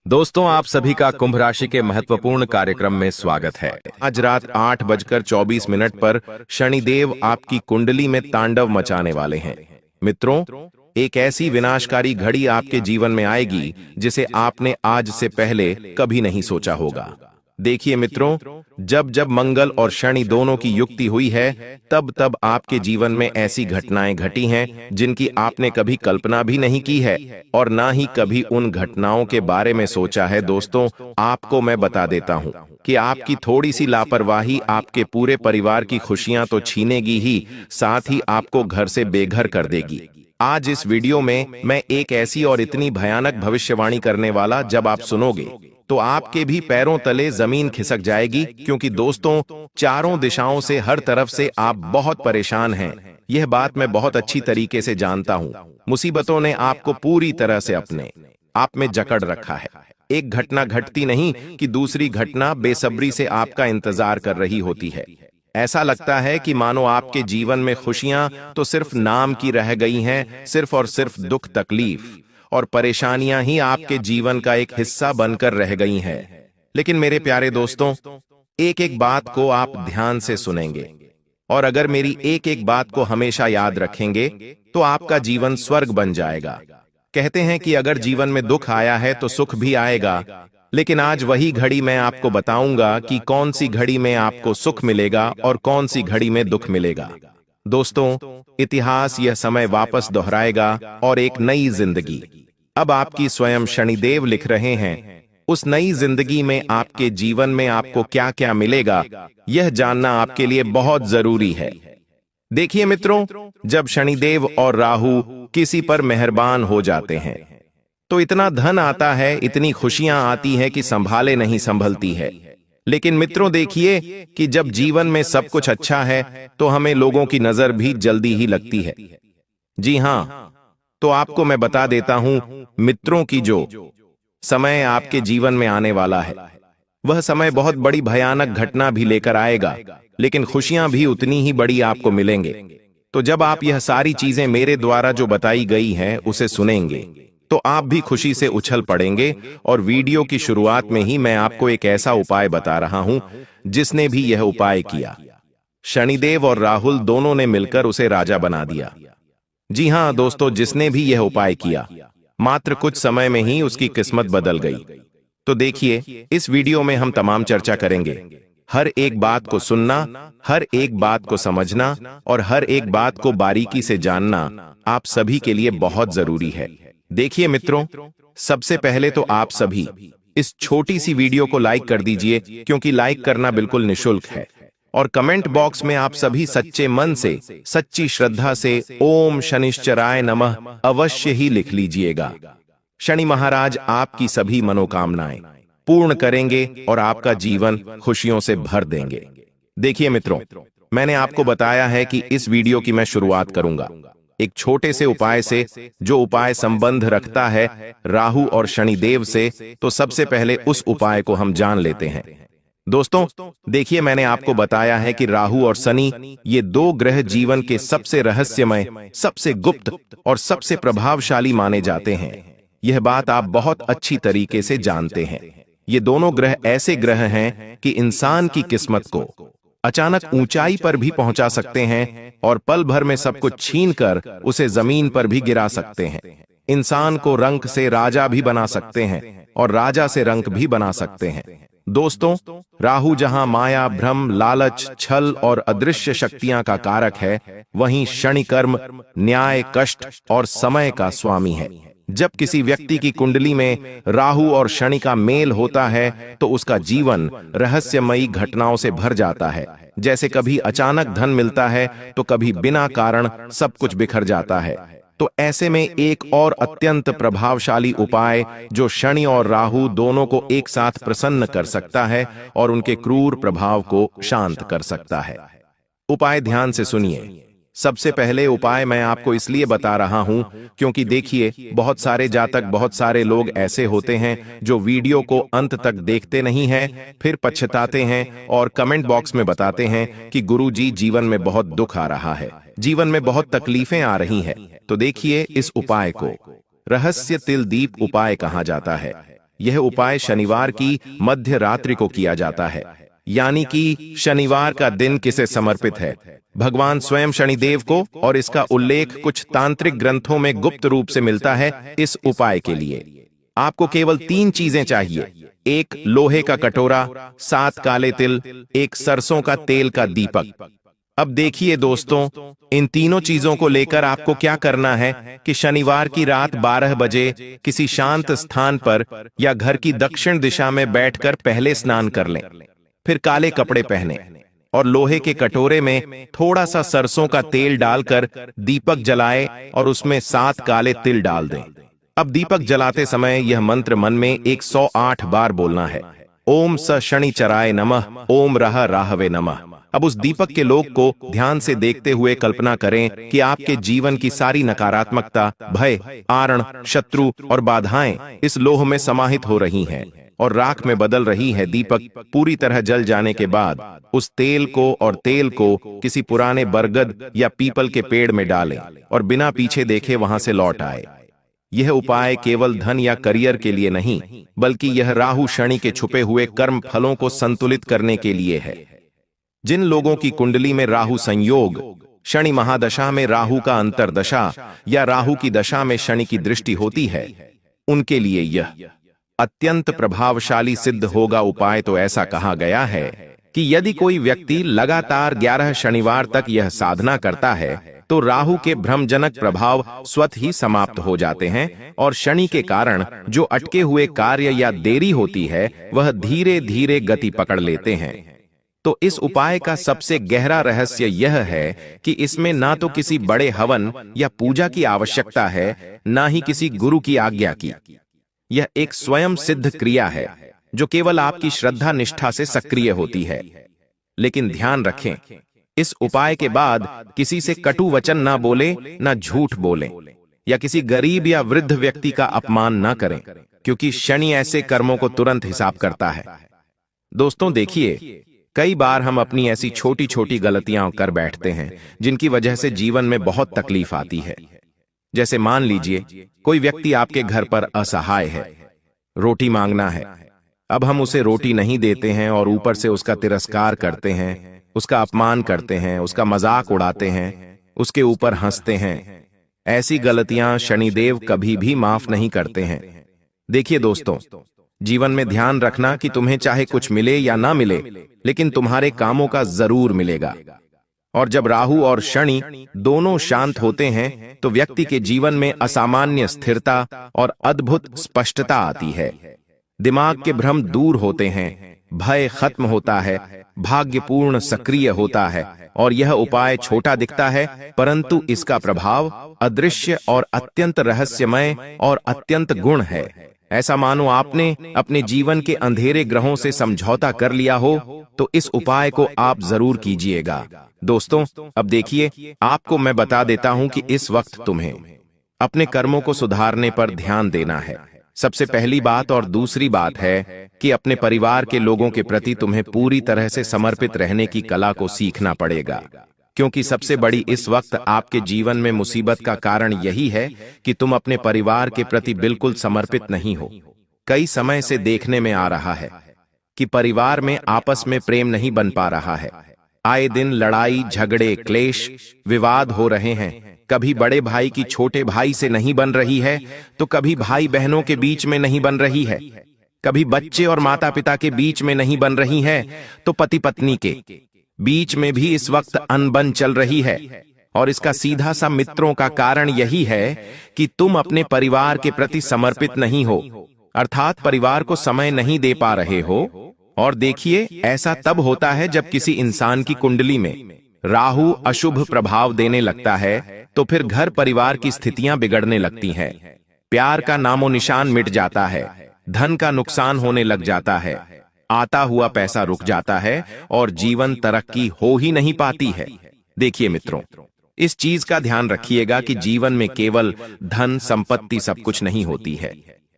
दोस्तों, आप सभी का कुंभ राशि के महत्वपूर्ण कार्यक्रम में स्वागत है। आज रात 8:24 पर शनिदेव आपकी कुंडली में तांडव मचाने वाले हैं। मित्रों, एक ऐसी विनाशकारी घड़ी आपके जीवन में आएगी जिसे आपने आज से पहले कभी नहीं सोचा होगा। देखिए मित्रों, जब जब मंगल और शनि दोनों की युक्ति हुई है, तब तब आपके जीवन में ऐसी घटनाएं घटी हैं जिनकी आपने कभी कल्पना भी नहीं की है और ना ही कभी उन घटनाओं के बारे में सोचा है। दोस्तों, आपको मैं बता देता हूं कि आपकी थोड़ी सी लापरवाही आपके पूरे परिवार की खुशियां तो छीनेगी ही, साथ ही आपको घर से बेघर कर देगी। आज इस वीडियो में मैं एक ऐसी और इतनी भयानक भविष्यवाणी करने वाला, जब आप सुनोगे तो आपके भी पैरों तले जमीन खिसक जाएगी, क्योंकि दोस्तों, चारों दिशाओं से, हर तरफ से आप बहुत परेशान हैं। यह बात मैं बहुत अच्छी तरीके से जानता हूं। मुसीबतों ने आपको पूरी तरह से अपने आप में जकड़ रखा है। एक घटना घटती नहीं कि दूसरी घटना बेसब्री से आपका इंतजार कर रही होती है। ऐसा लगता है कि मानो आपके जीवन में खुशियां तो सिर्फ नाम की रह गई हैं, सिर्फ और सिर्फ दुख, तकलीफ और परेशानियां ही आपके जीवन का एक हिस्सा बनकर रह गई हैं। लेकिन मेरे प्यारे दोस्तों, एक एक बात को आप ध्यान से सुनेंगे और अगर मेरी एक एक बात को हमेशा याद रखेंगे तो आपका जीवन स्वर्ग बन जाएगा। कहते हैं कि अगर जीवन में दुख आया है तो सुख भी आएगा, लेकिन आज वही घड़ी मैं आपको बताऊंगा कि कौन सी घड़ी में आपको सुख मिलेगा और कौन सी घड़ी में दुख मिलेगा। दोस्तों, इतिहास यह समय वापस दोहराएगा और एक नई जिंदगी अब आपकी स्वयं शनिदेव लिख रहे हैं। उस नई जिंदगी में आपके जीवन में आपको क्या क्या मिलेगा, यह जानना आपके लिए बहुत जरूरी है। देखिए मित्रों, जब शनिदेव और राहु किसी पर मेहरबान हो जाते हैं तो इतना धन आता है, इतनी खुशियां आती हैं कि संभाले नहीं संभलती है। लेकिन मित्रों, देखिए कि जब जीवन में सब कुछ अच्छा है तो हमें लोगों की नजर भी जल्दी ही लगती है। जी हां, तो आपको मैं बता देता हूं मित्रों की जो समय आपके जीवन में आने वाला है, वह समय बहुत बड़ी भयानक घटना भी लेकर आएगा, लेकिन खुशियां भी उतनी ही बड़ी आपको मिलेंगे। तो जब आप यह सारी चीजें मेरे द्वारा जो बताई गई हैं उसे सुनेंगे तो आप भी खुशी से उछल पड़ेंगे। और वीडियो की शुरुआत में ही मैं आपको एक ऐसा उपाय बता रहा हूं जिसने भी यह उपाय किया, शनिदेव और राहुल दोनों ने मिलकर उसे राजा बना दिया। जी हां दोस्तों, जिसने भी यह उपाय किया, मात्र कुछ समय में ही उसकी किस्मत बदल गई। तो देखिए, इस वीडियो में हम तमाम चर्चा करेंगे। हर एक बात को सुनना, हर एक बात को समझना और हर एक बात को बारीकी से जानना आप सभी के लिए बहुत जरूरी है। देखिए मित्रों, सबसे पहले तो आप सभी इस छोटी सी वीडियो को लाइक कर दीजिए, क्योंकि लाइक करना बिल्कुल निशुल्क है। और कमेंट बॉक्स में आप सभी सच्चे मन से, सच्ची श्रद्धा से ओम शनिश्चराय नमः अवश्य ही लिख लीजिएगा। शनि महाराज आपकी सभी मनोकामनाएं पूर्ण करेंगे और आपका जीवन खुशियों से भर देंगे। देखिए मित्रों, मैंने आपको बताया है कि इस वीडियो की मैं शुरुआत करूंगा एक छोटे से उपाय से, जो उपाय संबंध रखता है राहु और शनिदेव से। तो सबसे पहले उस उपाय को हम जान लेते हैं। दोस्तों देखिए, मैंने आपको बताया है कि राहु और शनि ये दो ग्रह जीवन के सबसे रहस्यमय, सबसे गुप्त और सबसे प्रभावशाली माने जाते हैं। यह बात आप बहुत अच्छी तरीके से जानते हैं। ये दोनों ग्रह ऐसे ग्रह हैं कि इंसान की किस्मत को अचानक ऊंचाई पर भी पहुंचा सकते हैं और पल भर में सब कुछ छीनकर उसे जमीन पर भी गिरा सकते हैं। इंसान को रंक से राजा भी बना सकते हैं और राजा से रंक भी बना सकते हैं। दोस्तों, राहु जहां माया, भ्रम, लालच, छल और अदृश्य शक्तियां का कारक है, वहीं शनि कर्म, न्याय, कष्ट और समय का स्वामी है। जब किसी व्यक्ति की कुंडली में राहु और शनि का मेल होता है तो उसका जीवन रहस्यमयी घटनाओं से भर जाता है। जैसे कभी अचानक धन मिलता है तो कभी बिना कारण सब कुछ बिखर जाता है। तो ऐसे में एक और अत्यंत प्रभावशाली उपाय जो शनि और राहु दोनों को एक साथ प्रसन्न कर सकता है और उनके क्रूर प्रभाव को शांत कर सकता है। उपाय ध्यान से सुनिए। सबसे पहले उपाय मैं आपको इसलिए बता रहा हूं क्योंकि देखिए, बहुत सारे जातक, बहुत सारे लोग ऐसे होते हैं जो वीडियो को अंत तक देखते नहीं हैं, फिर पछताते हैं और कमेंट बॉक्स में बताते हैं कि गुरुजी, जीवन में बहुत दुख आ रहा है, जीवन में बहुत तकलीफें आ रही हैं। तो देखिए, इस उपाय को रहस्य तिल दीप उपाय कहा जाता है। यह उपाय शनिवार की मध्य रात्रि को किया जाता है, यानी कि शनिवार का दिन किसे समर्पित है? भगवान स्वयं शनिदेव को, और इसका उल्लेख कुछ तांत्रिक ग्रंथों में गुप्त रूप से मिलता है। इस उपाय के लिए आपको केवल 3 चीजें चाहिए: एक लोहे का कटोरा, 7 काले तिल, एक सरसों का तेल का दीपक। अब देखिए दोस्तों, इन तीनों चीजों को लेकर आपको क्या करना है कि शनिवार की रात 12 बजे किसी शांत स्थान पर या घर की दक्षिण दिशा में बैठकर पहले स्नान कर लें, फिर काले कपड़े पहने और लोहे के कटोरे में थोड़ा सा सरसों का तेल डालकर दीपक जलाए और उसमें 7 काले तिल डाल दें। अब दीपक जलाते समय यह मंत्र मन में 108 बार बोलना है: ओम स शनिचराय नमः, ओम रह राहवे नमः। अब उस दीपक के लोक को ध्यान से देखते हुए कल्पना करें कि आपके जीवन की सारी नकारात्मकता, भय, आरण, शत्रु और बाधाएं इस लोह में समाहित हो रही हैं और राख में बदल रही है। दीपक पूरी तरह जल जाने के बाद उस तेल को किसी पुराने बरगद या पीपल के पेड़ में डालें और बिना पीछे देखे वहां से लौट आए। यह उपाय केवल धन या करियर के लिए नहीं, बल्कि यह राहु शनि के छुपे हुए कर्म फलों को संतुलित करने के लिए है। जिन लोगों की कुंडली में राहु संयोग, शनि महादशा में राहु का अंतर्दशा या राहु की दशा में शनि की दृष्टि होती है, उनके लिए यह अत्यंत प्रभावशाली सिद्ध होगा। उपाय तो ऐसा कहा गया है कि यदि कोई व्यक्ति लगातार 11 शनिवार तक यह साधना करता है तो राहु के भ्रमजनक प्रभाव स्वतः ही समाप्त हो जाते हैं और शनि के कारण जो अटके हुए कार्य या देरी होती है वह धीरे धीरे गति पकड़ लेते हैं। तो इस उपाय का सबसे गहरा रहस्य यह है कि इसमें ना तो किसी बड़े हवन या पूजा की आवश्यकता है, ना ही किसी गुरु की आज्ञा की। यह एक स्वयं सिद्ध क्रिया है जो केवल आपकी श्रद्धा निष्ठा से सक्रिय होती है। लेकिन ध्यान रखें, इस उपाय के बाद किसी से कटु वचन ना बोले, ना झूठ बोलें या किसी गरीब या वृद्ध व्यक्ति का अपमान ना करें, क्योंकि शनि ऐसे कर्मों को तुरंत हिसाब करता है। दोस्तों देखिए, कई बार हम अपनी ऐसी छोटी छोटी गलतियां कर बैठते हैं जिनकी वजह से जीवन में बहुत तकलीफ आती है। जैसे मान लीजिए कोई व्यक्ति आपके घर पर असहाय है, रोटी मांगना है, अब हम उसे रोटी नहीं देते हैं और ऊपर से उसका तिरस्कार करते हैं, उसका अपमान करते हैं, उसका मजाक उड़ाते हैं, उसके ऊपर हंसते हैं। ऐसी गलतियां शनिदेव कभी भी माफ नहीं करते हैं। देखिए दोस्तों, जीवन में ध्यान रखना कि तुम्हें चाहे कुछ मिले या ना मिले, लेकिन तुम्हारे कामों का जरूर मिलेगा। और जब राहु और शनि दोनों शांत होते हैं तो व्यक्ति के जीवन में असामान्य स्थिरता और अद्भुत स्पष्टता आती है। दिमाग के भ्रम दूर होते हैं, भय खत्म होता है, भाग्यपूर्ण सक्रिय होता है और यह उपाय छोटा दिखता है, परंतु इसका प्रभाव अदृश्य और अत्यंत रहस्यमय और अत्यंत गुण है। ऐसा मानो आपने अपने जीवन के अंधेरे ग्रहों से समझौता कर लिया हो, तो इस उपाय को आप जरूर कीजिएगा। दोस्तों, अब देखिए, आपको मैं बता देता हूं कि इस वक्त तुम्हें अपने कर्मों को सुधारने पर ध्यान देना है। सबसे पहली बात और दूसरी बात है कि अपने परिवार के लोगों के प्रति तुम्हें पूरी तरह से समर्पित रहने की कला को सीखना पड़ेगा, क्योंकि सबसे बड़ी इस वक्त आपके जीवन में मुसीबत का कारण यही है कि तुम अपने परिवार के प्रति बिल्कुल समर्पित नहीं हो। कई समय से देखने में आ रहा है कि परिवार में आपस में प्रेम नहीं बन पा रहा है। आए दिन लड़ाई झगड़े क्लेश विवाद हो रहे हैं। कभी बड़े भाई की छोटे भाई से नहीं बन रही है, तो कभी भाई बहनों के बीच में नहीं बन रही है, कभी बच्चे और माता पिता के बीच में नहीं बन रही है, तो पति पत्नी के बीच में भी इस वक्त अनबन चल रही है। और इसका सीधा सा मित्रों का कारण यही है कि तुम अपने परिवार के प्रति समर्पित नहीं हो, अर्थात परिवार को समय नहीं दे पा रहे हो। और देखिए, ऐसा तब होता है जब किसी इंसान की कुंडली में राहु अशुभ प्रभाव देने लगता है, तो फिर घर परिवार की स्थितियां बिगड़ने लगती हैं, प्यार का नामो निशान मिट जाता है, धन का नुकसान होने लग जाता है, आता हुआ पैसा रुक जाता है और जीवन तरक्की हो ही नहीं पाती है। देखिए मित्रों, इस चीज का ध्यान रखिएगा कि जीवन में केवल धन संपत्ति सब कुछ नहीं होती है।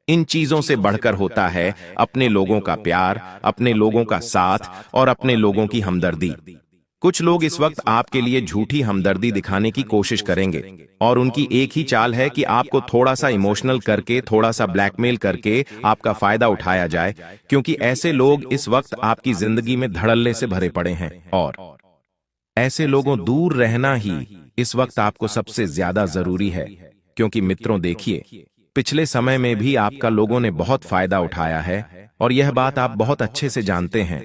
इन चीजों से बढ़कर होता है अपने लोगों का प्यार, अपने लोगों का साथ और अपने लोगों की हमदर्दी। कुछ लोग इस वक्त आपके लिए झूठी हमदर्दी दिखाने की कोशिश करेंगे और उनकी एक ही चाल है कि आपको थोड़ा सा इमोशनल करके, थोड़ा सा ब्लैकमेल करके आपका फायदा उठाया जाए, क्योंकि ऐसे लोग इस वक्त आपकी जिंदगी में धड़ल्ले से भरे पड़े हैं और ऐसे लोगों दूर रहना ही इस वक्त आपको सबसे ज्यादा जरूरी है। क्योंकि मित्रों देखिए, पिछले समय में भी आपका लोगों ने बहुत फायदा उठाया है और यह बात आप बहुत अच्छे से जानते हैं।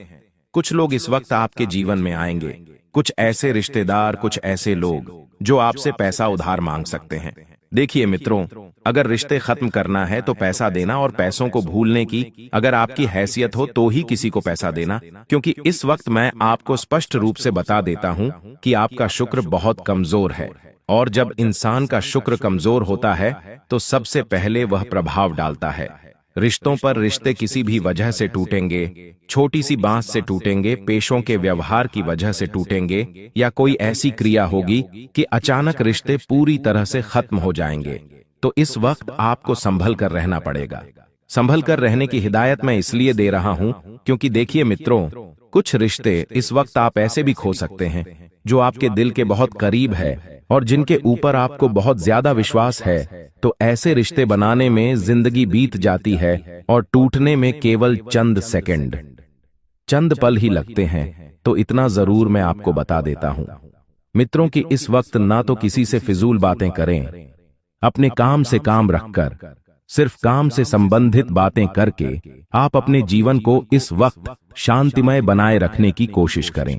कुछ लोग इस वक्त आपके जीवन में आएंगे, कुछ ऐसे रिश्तेदार, कुछ ऐसे लोग जो आपसे पैसा उधार मांग सकते हैं। देखिए मित्रों, अगर रिश्ते खत्म करना है तो पैसा देना, और पैसों को भूलने की अगर आपकी हैसियत हो तो ही किसी को पैसा देना। क्योंकि इस वक्त मैं आपको स्पष्ट रूप से बता देता हूं कि आपका शुक्र बहुत कमजोर है, और जब इंसान का शुक्र कमजोर होता है तो सबसे पहले वह प्रभाव डालता है रिश्तों पर। रिश्ते किसी भी वजह से टूटेंगे, छोटी सी बात से टूटेंगे, पेशों के व्यवहार की वजह से टूटेंगे, या कोई ऐसी क्रिया होगी कि अचानक रिश्ते पूरी तरह से खत्म हो जाएंगे। तो इस वक्त आपको संभल कर रहना पड़ेगा। संभल कर रहने की हिदायत मैं इसलिए दे रहा हूं क्योंकि देखिए मित्रों, कुछ रिश्ते इस वक्त आप ऐसे भी खो सकते हैं जो आपके दिल के बहुत करीब है और जिनके ऊपर आपको बहुत ज्यादा विश्वास है। तो ऐसे रिश्ते बनाने में जिंदगी बीत जाती है और टूटने में केवल चंद सेकंड, चंद पल ही लगते हैं। तो इतना जरूर मैं आपको बता देता हूं मित्रों कि इस वक्त ना तो किसी से फिजूल बातें करें, अपने काम से काम रखकर, सिर्फ काम से संबंधित बातें करके आप अपने जीवन को इस वक्त शांतिमय बनाए रखने की कोशिश करें।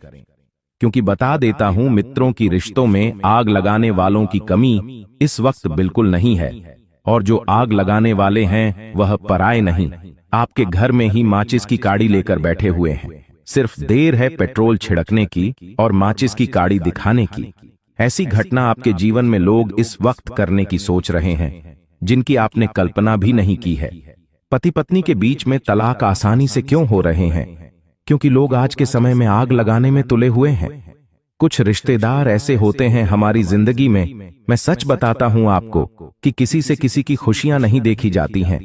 क्योंकि बता देता हूं मित्रों की रिश्तों में आग लगाने वालों की कमी इस वक्त बिल्कुल नहीं है, और जो आग लगाने वाले हैं वह पराए नहीं, आपके घर में ही माचिस की काड़ी लेकर बैठे हुए हैं। सिर्फ देर है पेट्रोल छिड़कने की और माचिस की काड़ी दिखाने की। ऐसी घटना आपके जीवन में लोग इस वक्त करने की सोच रहे हैं जिनकी आपने कल्पना भी नहीं की है। पति पत्नी के बीच में तलाक आसानी से क्यों हो रहे हैं? क्योंकि लोग आज के समय में आग लगाने में तुले हुए हैं। कुछ रिश्तेदार ऐसे होते हैं हमारी जिंदगी में, मैं सच बताता हूं आपको कि किसी से किसी की खुशियां नहीं देखी जाती हैं,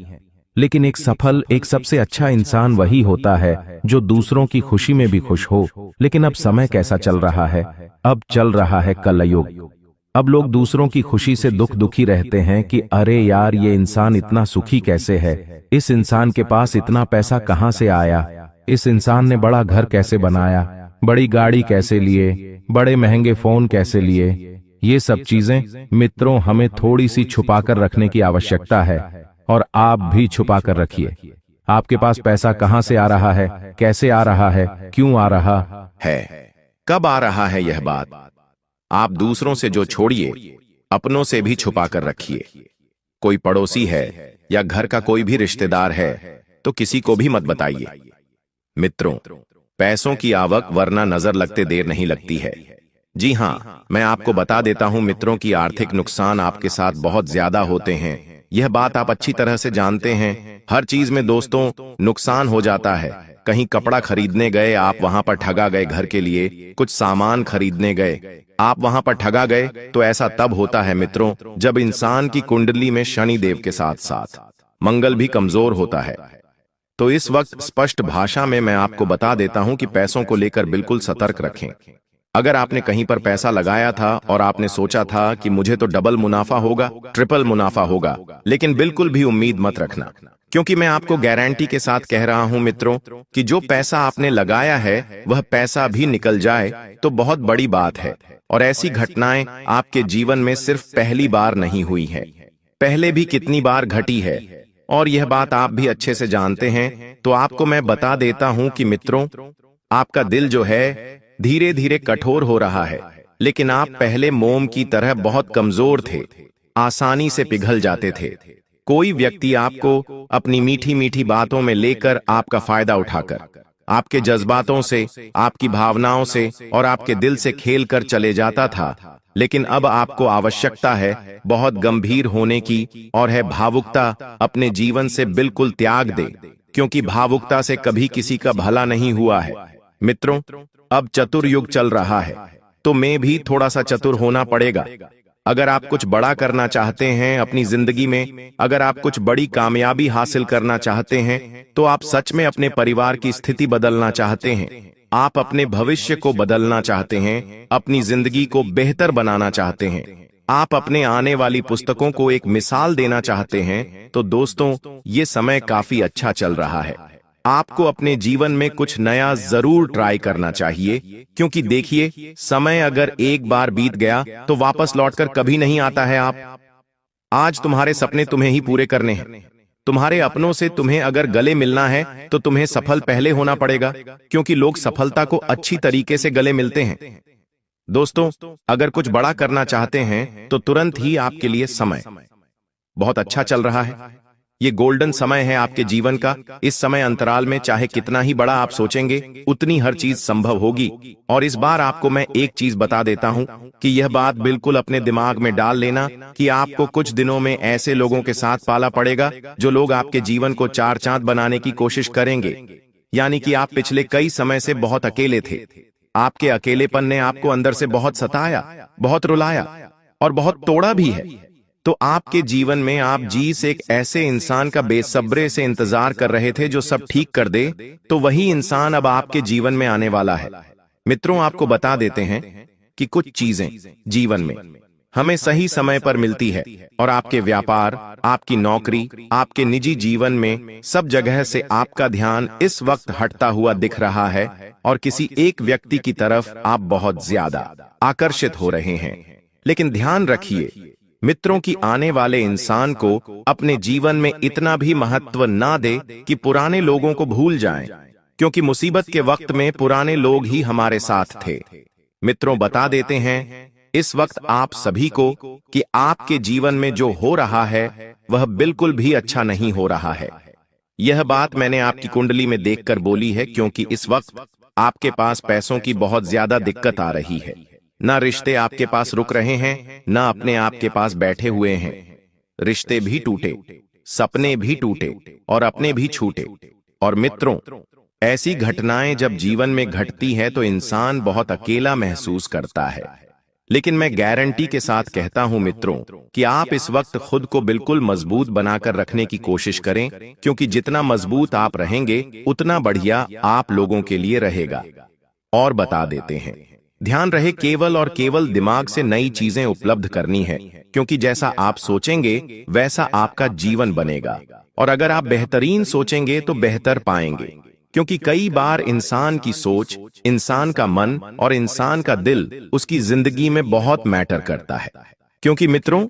लेकिन एक सफल, एक सबसे अच्छा इंसान वही होता है जो दूसरों की खुशी में भी खुश हो। लेकिन अब समय कैसा चल रहा है? अब चल रहा है कलयुग। अब लोग दूसरों की खुशी से दुखी रहते हैं कि अरे यार, ये इंसान इतना सुखी कैसे है, इस इंसान के पास इतना पैसा कहां से आया, इस इंसान ने बड़ा घर कैसे बनाया, बड़ी गाड़ी कैसे लिए, बड़े महंगे फोन कैसे लिए। ये सब चीजें मित्रों हमें थोड़ी सी छुपाकर रखने की आवश्यकता है, और आप भी छुपाकर रखिए। आपके पास पैसा कहां से आ रहा है, कैसे आ रहा है, क्यों आ रहा है, कब आ रहा है, यह बात आप दूसरों से जो छोड़िए, अपनों से भी छुपाकर रखिए। कोई पड़ोसी है या घर का कोई भी रिश्तेदार है तो किसी को भी मत बताइए। मित्रों, पैसों की आवक वरना नजर लगते देर नहीं लगती है। जी हां, मैं आपको बता देता हूं मित्रों की आर्थिक नुकसान आपके साथ बहुत ज्यादा होते हैं। यह बात आप अच्छी तरह से जानते हैं। हर चीज में दोस्तों नुकसान हो जाता है। कहीं कपड़ा खरीदने गए, आप वहां पर ठगा गए, घर के लिए कुछ सामान खरीदने गए, आप वहां पर ठगा गए। तो ऐसा तब होता है मित्रों जब इंसान की कुंडली में शनि देव के साथ साथ मंगल भी कमजोर होता है। तो इस वक्त स्पष्ट भाषा में मैं आपको बता देता हूं कि पैसों को लेकर बिल्कुल सतर्क रखें। अगर आपने कहीं पर पैसा लगाया था और आपने सोचा था कि मुझे तो डबल मुनाफा होगा, ट्रिपल मुनाफा होगा, लेकिन बिल्कुल भी उम्मीद मत रखना, क्योंकि मैं आपको गारंटी के साथ कह रहा हूं मित्रों कि जो पैसा आपने लगाया है वह पैसा भी निकल जाए तो बहुत बड़ी बात है। और ऐसी घटनाएं आपके जीवन में सिर्फ पहली बार नहीं हुई है, पहले भी कितनी बार घटी है, और यह बात आप भी अच्छे से जानते हैं। तो आपको मैं बता देता हूं कि मित्रों, आपका दिल जो है धीरे धीरे कठोर हो रहा है, लेकिन आप पहले मोम की तरह बहुत कमजोर थे, आसानी से पिघल जाते थे। कोई व्यक्ति आपको अपनी मीठी मीठी बातों में लेकर आपका फायदा उठाकर आपके जज्बातों से, आपकी भावनाओं से और आपके दिल से खेल कर चले जाता था। लेकिन अब आपको आवश्यकता है बहुत गंभीर होने की, और है भावुकता अपने जीवन से बिल्कुल त्याग दे, क्योंकि भावुकता से कभी किसी का भला नहीं हुआ है। मित्रों, अब चतुर युग चल रहा है, तो मैं भी थोड़ा सा चतुर होना पड़ेगा। अगर आप कुछ बड़ा करना चाहते हैं अपनी जिंदगी में, अगर आप कुछ बड़ी कामयाबी हासिल करना चाहते हैं, तो आप सच में अपने परिवार की स्थिति बदलना चाहते हैं, आप अपने भविष्य को बदलना चाहते हैं, अपनी जिंदगी को बेहतर बनाना चाहते हैं, आप अपने आने वाली पुस्तकों को एक मिसाल देना चाहते हैं, तो दोस्तों ये समय काफी अच्छा चल रहा है। आपको अपने जीवन में कुछ नया जरूर ट्राई करना चाहिए, क्योंकि देखिए समय अगर एक बार बीत गया तो वापस लौटकर कभी नहीं आता है। आज तुम्हारे सपने तुम्हें ही पूरे करने हैं। तुम्हारे अपनों से तुम्हें अगर गले मिलना है तो तुम्हें सफल पहले होना पड़ेगा, क्योंकि लोग सफलता को अच्छी तरीके से गले मिलते हैं। दोस्तों, अगर कुछ बड़ा करना चाहते हैं तो तुरंत ही आपके लिए समय बहुत अच्छा चल रहा है। ये गोल्डन समय है आपके जीवन का। इस समय अंतराल में चाहे कितना ही बड़ा आप सोचेंगे, उतनी हर चीज संभव होगी। और इस बार आपको मैं एक चीज बता देता हूं कि यह बात बिल्कुल अपने दिमाग में डाल लेना कि आपको कुछ दिनों में ऐसे लोगों के साथ पाला पड़ेगा जो लोग आपके जीवन को चार चांद बनाने की कोशिश करेंगे। यानी कि आप पिछले कई समय से बहुत अकेले थे। आपके अकेलेपन ने आपको अंदर से बहुत सताया, बहुत रुलाया और बहुत तोड़ा भी है। तो आपके जीवन में आप जिस एक ऐसे इंसान का बेसब्रे से इंतजार कर रहे थे जो सब ठीक कर दे, तो वही इंसान अब आपके जीवन में आने वाला है। मित्रों, आपको बता देते हैं कि कुछ चीजें जीवन में हमें सही समय पर मिलती है, और आपके व्यापार, आपकी नौकरी, आपके निजी जीवन में सब जगह से आपका ध्यान इस वक्त हटता हुआ दिख रहा है, और किसी एक व्यक्ति की तरफ आप बहुत ज्यादा आकर्षित हो रहे हैं। लेकिन ध्यान रखिए मित्रों की आने वाले इंसान को अपने जीवन में इतना भी महत्व ना दे कि पुराने लोगों को भूल जाएं, क्योंकि मुसीबत के वक्त में पुराने लोग ही हमारे साथ थे। मित्रों, बता देते हैं इस वक्त आप सभी को कि आपके जीवन में जो हो रहा है वह बिल्कुल भी अच्छा नहीं हो रहा है। यह बात मैंने आपकी कुंडली में देखकर बोली है, क्योंकि इस वक्त आपके पास पैसों की बहुत ज्यादा दिक्कत आ रही है। ना रिश्ते आपके पास रुक रहे हैं, ना अपने आपके पास बैठे हुए हैं। रिश्ते भी टूटे, सपने भी टूटे और अपने भी छूटे। और मित्रों, ऐसी घटनाएं जब जीवन में घटती है तो इंसान बहुत अकेला महसूस करता है। लेकिन मैं गारंटी के साथ कहता हूं मित्रों कि आप इस वक्त खुद को बिल्कुल मजबूत बनाकर रखने की कोशिश करें, क्योंकि जितना मजबूत आप रहेंगे उतना बढ़िया आप लोगों के लिए रहेगा। और बता देते हैं, ध्यान रहे केवल और केवल दिमाग से नई चीजें उपलब्ध करनी है, क्योंकि जैसा आप सोचेंगे वैसा आपका जीवन बनेगा। और अगर आप बेहतरीन सोचेंगे तो बेहतर पाएंगे, क्योंकि कई बार इंसान की सोच, इंसान का मन और इंसान का दिल उसकी जिंदगी में बहुत मैटर करता है। क्योंकि मित्रों,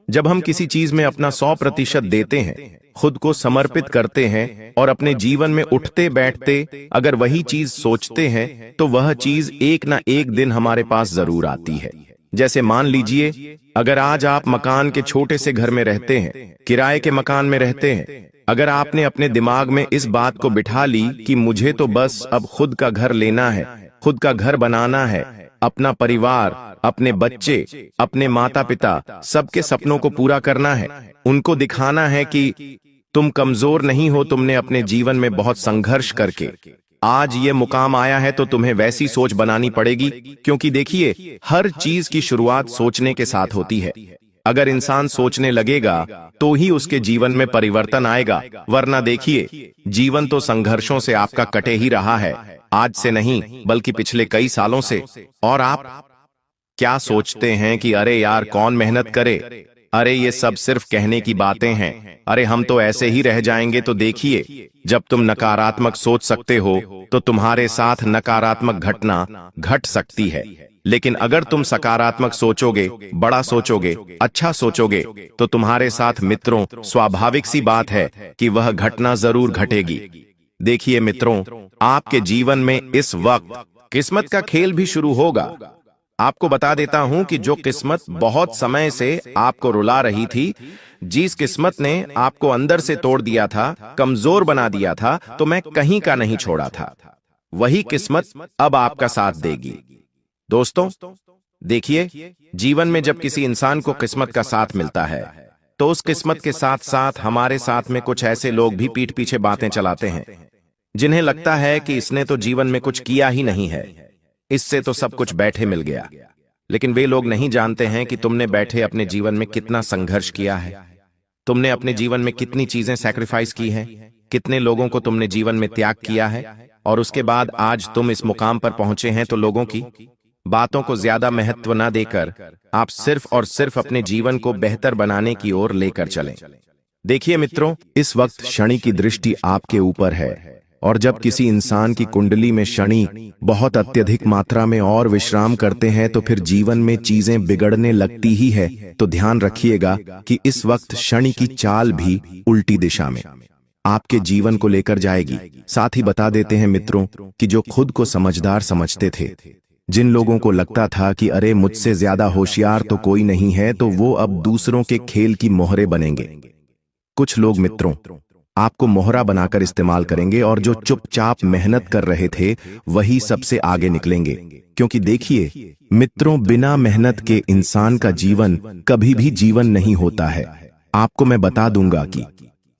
जब हम किसी चीज में अपना 100% देते हैं, खुद को समर्पित करते हैं और अपने जीवन में उठते बैठते अगर वही चीज सोचते हैं, तो वह चीज एक ना एक दिन हमारे पास जरूर आती है। जैसे मान लीजिए, अगर आज आप मकान के छोटे से घर में रहते हैं, किराए के मकान में रहते हैं, अगर आपने अपने दिमाग में इस बात को बिठा ली कि मुझे तो बस अब खुद का घर लेना है, खुद का घर बनाना है, अपना परिवार, अपने बच्चे, अपने माता पिता, सबके सपनों को पूरा करना है, उनको दिखाना है कि तुम कमजोर नहीं हो, तुमने अपने जीवन में बहुत संघर्ष करके आज ये मुकाम आया है, तो तुम्हें वैसी सोच बनानी पड़ेगी। क्योंकि देखिए, हर चीज की शुरुआत सोचने के साथ होती है। अगर इंसान सोचने लगेगा तो ही उसके जीवन में परिवर्तन आएगा, वरना देखिए जीवन तो संघर्षों से आपका कटे ही रहा है, आज से नहीं बल्कि पिछले कई सालों से। और आप क्या सोचते हैं कि अरे यार कौन मेहनत करे, अरे ये सब सिर्फ कहने की बातें हैं, अरे हम तो ऐसे ही रह जाएंगे। तो देखिए, जब तुम नकारात्मक सोच सकते हो तो तुम्हारे साथ नकारात्मक घटना घट सकती है। लेकिन अगर तुम सकारात्मक सोचोगे, बड़ा सोचोगे, अच्छा सोचोगे, तो तुम्हारे साथ मित्रों स्वाभाविक सी बात है कि वह घटना जरूर घटेगी। देखिए मित्रों, आपके जीवन में इस वक्त किस्मत का खेल भी शुरू होगा। आपको बता देता हूं कि जो किस्मत बहुत समय से आपको रुला रही थी, जिस किस्मत ने आपको अंदर से तोड़ दिया था, कमजोर बना दिया था, तो मैं कहीं का नहीं छोड़ा था, वही किस्मत अब आपका साथ देगी। दोस्तों देखिए, जीवन में जब किसी इंसान को किस्मत का साथ मिलता है, तो उस किस्मत के साथ साथ हमारे साथ में कुछ ऐसे लोग भी पीठ पीछे बातें चलाते हैं, जिन्हें लगता है कि इसने तो जीवन में कुछ किया ही नहीं है, इससे तो सब कुछ बैठे मिल गया। लेकिन वे लोग नहीं जानते हैं कि तुमने बैठे अपने जीवन में कितना संघर्ष किया है, तुमने अपने जीवन में कितनी चीजें सैक्रिफाइस की हैं, कितने लोगों को तुमने जीवन में त्याग किया है, और उसके बाद आज तुम इस मुकाम पर पहुंचे हैं, तो लोगों की बातों को ज्यादा महत्व न देकर आप सिर्फ और सिर्फ अपने जीवन को बेहतर बनाने की ओर लेकर चलें। देखिए मित्रों, इस वक्त शनि की दृष्टि आपके ऊपर है, और जब किसी इंसान की कुंडली में शनि बहुत अत्यधिक मात्रा में और विश्राम करते हैं तो फिर जीवन में चीजें बिगड़ने लगती ही है। तो ध्यान रखिएगा कि इस वक्त शनि की चाल भी उल्टी दिशा में आपके जीवन को लेकर जाएगी। साथ ही बता देते हैं मित्रों कि जो खुद को समझदार समझते थे, जिन लोगों को लगता था कि अरे मुझसे ज्यादा होशियार तो कोई नहीं है, तो वो अब दूसरों के खेल की मोहरे बनेंगे। कुछ लोग मित्रों आपको मोहरा बनाकर इस्तेमाल करेंगे, और जो चुपचाप मेहनत कर रहे थे वही सबसे आगे निकलेंगे। क्योंकि देखिए मित्रों, बिना मेहनत के इंसान का जीवन कभी भी जीवन नहीं होता है। आपको मैं बता दूंगा कि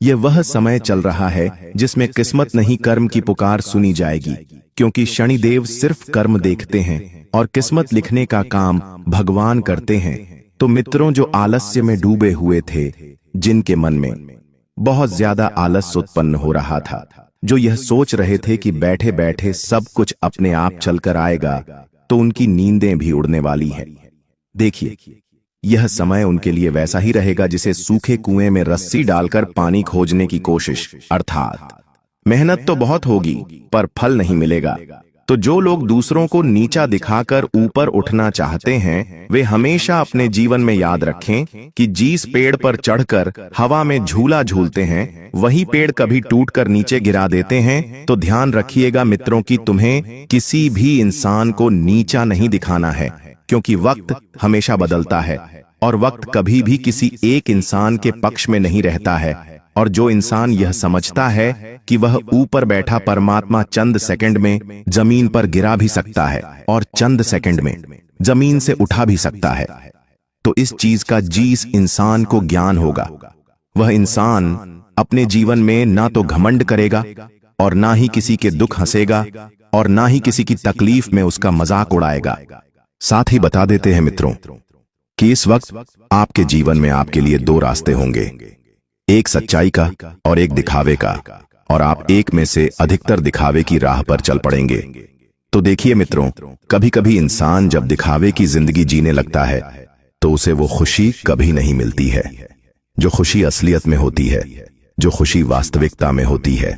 यह वह समय चल रहा है जिसमें किस्मत नहीं कर्म की पुकार सुनी जाएगी, क्योंकि शनिदेव सिर्फ कर्म देखते हैं और किस्मत लिखने का काम भगवान करते हैं। तो मित्रों, जो आलस्य में डूबे हुए थे, जिनके मन में बहुत ज्यादा आलस्य उत्पन्न हो रहा था, जो यह सोच रहे थे कि बैठे बैठे सब कुछ अपने आप चलकर आएगा, तो उनकी नींदें भी उड़ने वाली हैं। देखिए, यह समय उनके लिए वैसा ही रहेगा जिसे सूखे कुएं में रस्सी डालकर पानी खोजने की कोशिश, अर्थात मेहनत तो बहुत होगी पर फल नहीं मिलेगा। तो जो लोग दूसरों को नीचा दिखाकर ऊपर उठना चाहते हैं, वे हमेशा अपने जीवन में याद रखें कि जिस पेड़ पर चढ़कर हवा में झूला झूलते हैं, वही पेड़ कभी टूटकर नीचे गिरा देते हैं। तो ध्यान रखिएगा मित्रों कि तुम्हें किसी भी इंसान को नीचा नहीं दिखाना है, क्योंकि वक्त हमेशा बदलता है और वक्त कभी भी किसी एक इंसान के पक्ष में नहीं रहता है। और जो इंसान यह समझता है कि वह ऊपर बैठा परमात्मा चंद सेकंड में जमीन पर गिरा भी सकता है और चंद सेकंड में जमीन से उठा भी सकता है, तो इस चीज का जिस इंसान को ज्ञान होगा, वह इंसान अपने जीवन में ना तो घमंड करेगा और ना ही किसी के दुख हंसेगा और ना ही किसी की तकलीफ में उसका मजाक उड़ाएगा। साथ ही बता देते हैं मित्रों कि इस वक्त आपके जीवन में आपके लिए दो रास्ते होंगे, एक सच्चाई का और एक दिखावे का, और आप एक में से अधिकतर दिखावे की राह पर चल पड़ेंगे। तो देखिए मित्रों, कभी कभी इंसान जब दिखावे की जिंदगी जीने लगता है तो उसे वो खुशी कभी नहीं मिलती है, जो खुशी असलियत में होती है, जो खुशी वास्तविकता में होती है।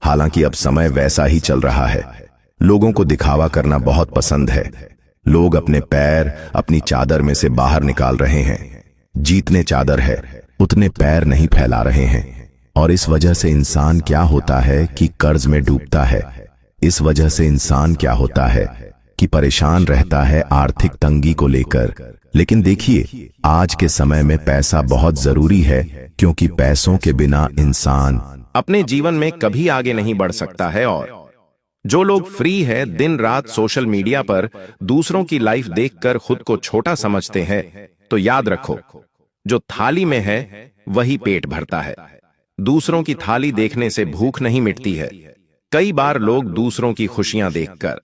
हालांकि अब समय वैसा ही चल रहा है, लोगों को दिखावा करना बहुत पसंद है। लोग अपने पैर अपनी चादर में से बाहर निकाल रहे हैं, जितने चादर है उतने पैर नहीं फैला रहे हैं, और इस वजह से इंसान क्या होता है कि कर्ज में डूबता है। इस वजह से इंसान क्या होता है कि परेशान रहता है आर्थिक तंगी को लेकर। लेकिन देखिए, आज के समय में पैसा बहुत जरूरी है, क्योंकि पैसों के बिना इंसान अपने जीवन में कभी आगे नहीं बढ़ सकता है। और जो लोग फ्री है, दिन रात सोशल मीडिया पर दूसरों की लाइफ देखकर खुद को छोटा समझते हैं, तो याद रखो, जो थाली में है वही पेट भरता है। दूसरों की थाली देखने से भूख नहीं मिटती है। कई बार लोग दूसरों की खुशियां देखकर,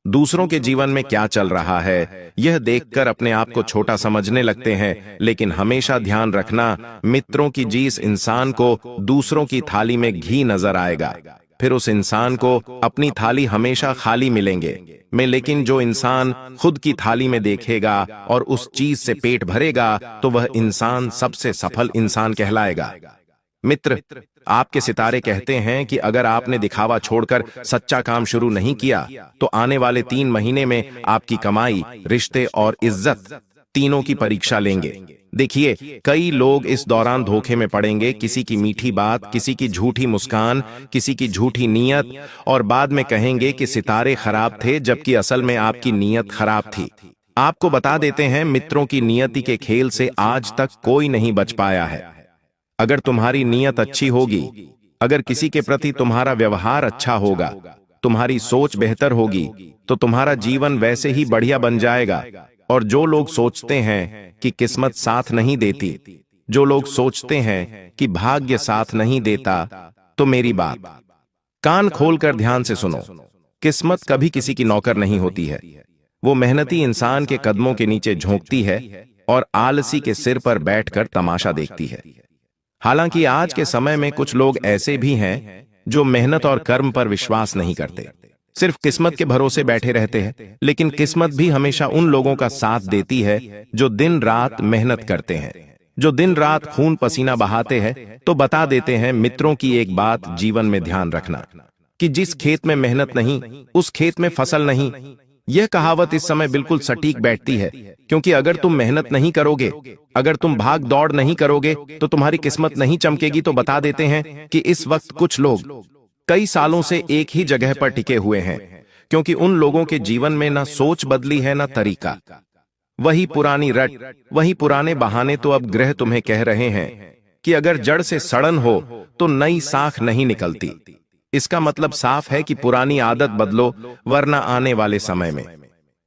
दूसरों के जीवन में क्या चल रहा है यह देखकर अपने आप को छोटा समझने लगते हैं। लेकिन हमेशा ध्यान रखना मित्रों की जिस इंसान को दूसरों की थाली में घी नजर आएगा, फिर उस इंसान को अपनी थाली हमेशा खाली मिलेंगे लेकिन जो इंसान खुद की थाली में देखेगा और उस चीज से पेट भरेगा, तो वह इंसान सबसे सफल इंसान कहलाएगा। मित्र, आपके सितारे कहते हैं कि अगर आपने दिखावा छोड़कर सच्चा काम शुरू नहीं किया, तो आने वाले 3 महीने में आपकी कमाई, रिश्ते और इज्जत तीनों की परीक्षा लेंगे। देखिए, कई लोग इस दौरान धोखे में पड़ेंगे, किसी की मीठी बात, किसी की झूठी मुस्कान, किसी की झूठी नीयत, और बाद में कहेंगे कि सितारे खराब थे, जबकि असल में आपकी नीयत खराब थी। आपको बता देते हैं मित्रों की नियति के खेल से आज तक कोई नहीं बच पाया है। अगर तुम्हारी नीयत अच्छी होगी, अगर किसी के प्रति तुम्हारा व्यवहार अच्छा होगा, तुम्हारी सोच बेहतर होगी, तो तुम्हारा जीवन वैसे ही बढ़िया बन जाएगा। और जो लोग सोचते हैं कि किस्मत साथ नहीं देती, जो लोग सोचते हैं कि भाग्य साथ नहीं देता, तो मेरी बात कान खोलकर ध्यान से सुनो। किस्मत कभी किसी की नौकर नहीं होती है। वो मेहनती इंसान के कदमों के नीचे झोंकती है और आलसी के सिर पर बैठकर तमाशा देखती है। हालांकि आज के समय में कुछ लोग ऐसे भी हैं जो मेहनत और कर्म पर विश्वास नहीं करते, सिर्फ किस्मत के भरोसे बैठे रहते हैं। लेकिन किस्मत भी हमेशा उन लोगों का साथ देती है जो दिन रात मेहनत करते हैं, जो दिन रात खून पसीना बहाते हैं। तो बता देते हैं मित्रों की एक बात जीवन में ध्यान रखना कि जिस खेत में मेहनत नहीं, उस खेत में फसल नहीं। यह कहावत इस समय बिल्कुल सटीक बैठती है, क्योंकि अगर तुम मेहनत नहीं करोगे, अगर तुम भाग दौड़ नहीं करोगे, तो तुम्हारी किस्मत नहीं चमकेगी। तो बता देते हैं कि इस वक्त कुछ लोग कई सालों से एक ही जगह पर टिके हुए हैं, क्योंकि उन लोगों के जीवन में ना सोच बदली है, ना तरीका। वही पुरानी रट, वही पुराने बहाने। तो अब ग्रह तुम्हें कह रहे हैं कि अगर जड़ से सड़न हो तो नई शाख नहीं निकलती। इसका मतलब साफ है कि पुरानी आदत बदलो, वरना आने वाले समय में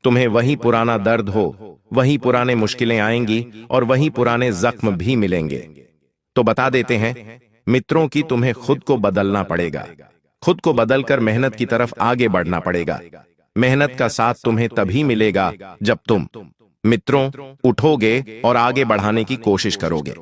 तुम्हें वही पुराना दर्द हो, वही पुराने मुश्किलें आएंगी और वही पुराने जख्म भी मिलेंगे। तो बता देते हैं मित्रों की तुम्हें खुद को बदलना पड़ेगा, खुद को बदलकर मेहनत की तरफ आगे बढ़ना पड़ेगा। मेहनत का साथ तुम्हें तभी मिलेगा जब तुम मित्रों उठोगे और आगे बढ़ाने की कोशिश करोगे।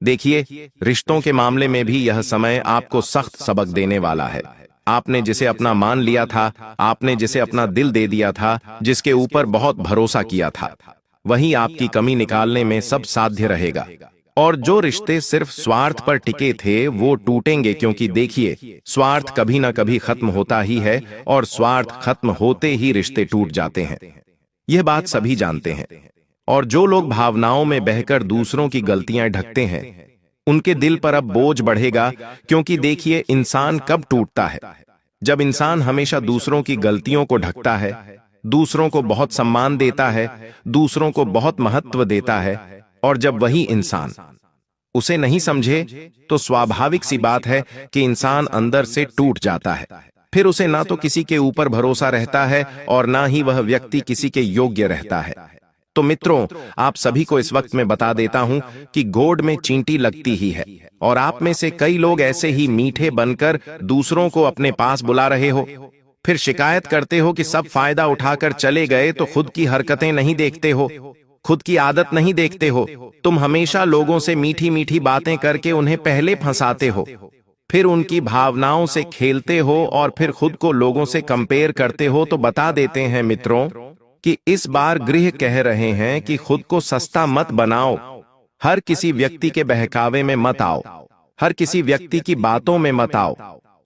देखिए, रिश्तों के मामले में भी यह समय आपको सख्त सबक देने वाला है। आपने जिसे अपना मान लिया था, आपने जिसे अपना दिल दे दिया था, जिसके ऊपर बहुत भरोसा किया था, वही आपकी कमी निकालने में सब साध्य रहेगा। और जो रिश्ते सिर्फ स्वार्थ पर टिके थे वो टूटेंगे, क्योंकि देखिए, स्वार्थ कभी ना कभी खत्म होता ही है और स्वार्थ खत्म होते ही रिश्ते टूट जाते हैं। यह बात सभी जानते हैं। और जो लोग भावनाओं में बहकर दूसरों की गलतियां ढकते हैं, उनके दिल पर अब बोझ बढ़ेगा, क्योंकि देखिए, इंसान कब टूटता है? जब इंसान हमेशा दूसरों की गलतियों को ढकता है, दूसरों को बहुत सम्मान देता है, दूसरों को बहुत महत्व देता है, और जब वही इंसान उसे नहीं समझे, तो स्वाभाविक सी बात है कि इंसान अंदर से टूट जाता है। फिर उसे ना तो किसी के ऊपर भरोसा रहता है और ना ही वह व्यक्ति किसी के योग्य रहता है। तो मित्रों, आप सभी को इस वक्त मैं बता देता हूं कि गोड़ में चींटी लगती ही है, और आप में से कई लोग ऐसे ही मीठे बनकर दूसरों को अपने पास बुला रहे हो, फिर शिकायत करते हो कि सब फायदा उठाकर चले गए, तो खुद की हरकतें नहीं देखते हो, खुद की आदत नहीं देखते हो। तुम हमेशा लोगों से मीठी मीठी बातें करके उन्हें पहले फंसाते हो, फिर उनकी भावनाओं से खेलते हो और फिर खुद को लोगों से कंपेयर करते हो। तो बता देते हैं मित्रों कि इस बार गृह कह रहे हैं कि खुद को सस्ता मत बनाओ, हर किसी व्यक्ति के बहकावे में मत आओ, हर किसी व्यक्ति की बातों में मत आओ।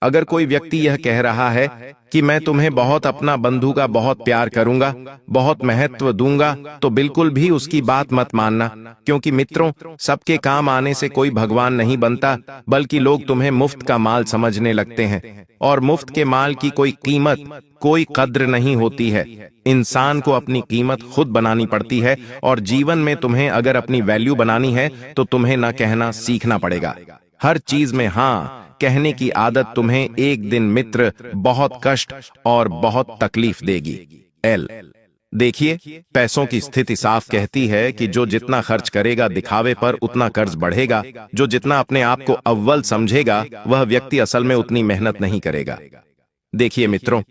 अगर कोई व्यक्ति यह कह रहा है कि मैं तुम्हें बहुत अपना बंधु का बहुत प्यार करूंगा, बहुत महत्व दूंगा, तो बिल्कुल भी उसकी बात मत मानना, क्योंकि मित्रों, सबके काम आने से कोई भगवान नहीं बनता, बल्कि लोग तुम्हें मुफ्त का माल समझने लगते हैं, और मुफ्त के माल की कोई कीमत, कोई कद्र नहीं होती है। इंसान को अपनी कीमत खुद बनानी पड़ती है, और जीवन में तुम्हें अगर अपनी वैल्यू बनानी है तो तुम्हें न कहना सीखना पड़ेगा। हर चीज में हाँ कहने की आदत तुम्हें एक दिन मित्र बहुत कष्ट और बहुत तकलीफ देगी। देखिए, पैसों की स्थिति साफ कहती है कि जो जितना खर्च करेगा दिखावे पर, उतना कर्ज बढ़ेगा। जो जितना अपने आप को अव्वल समझेगा, वह व्यक्ति असल में उतनी मेहनत नहीं करेगा। देखिए मित्रों,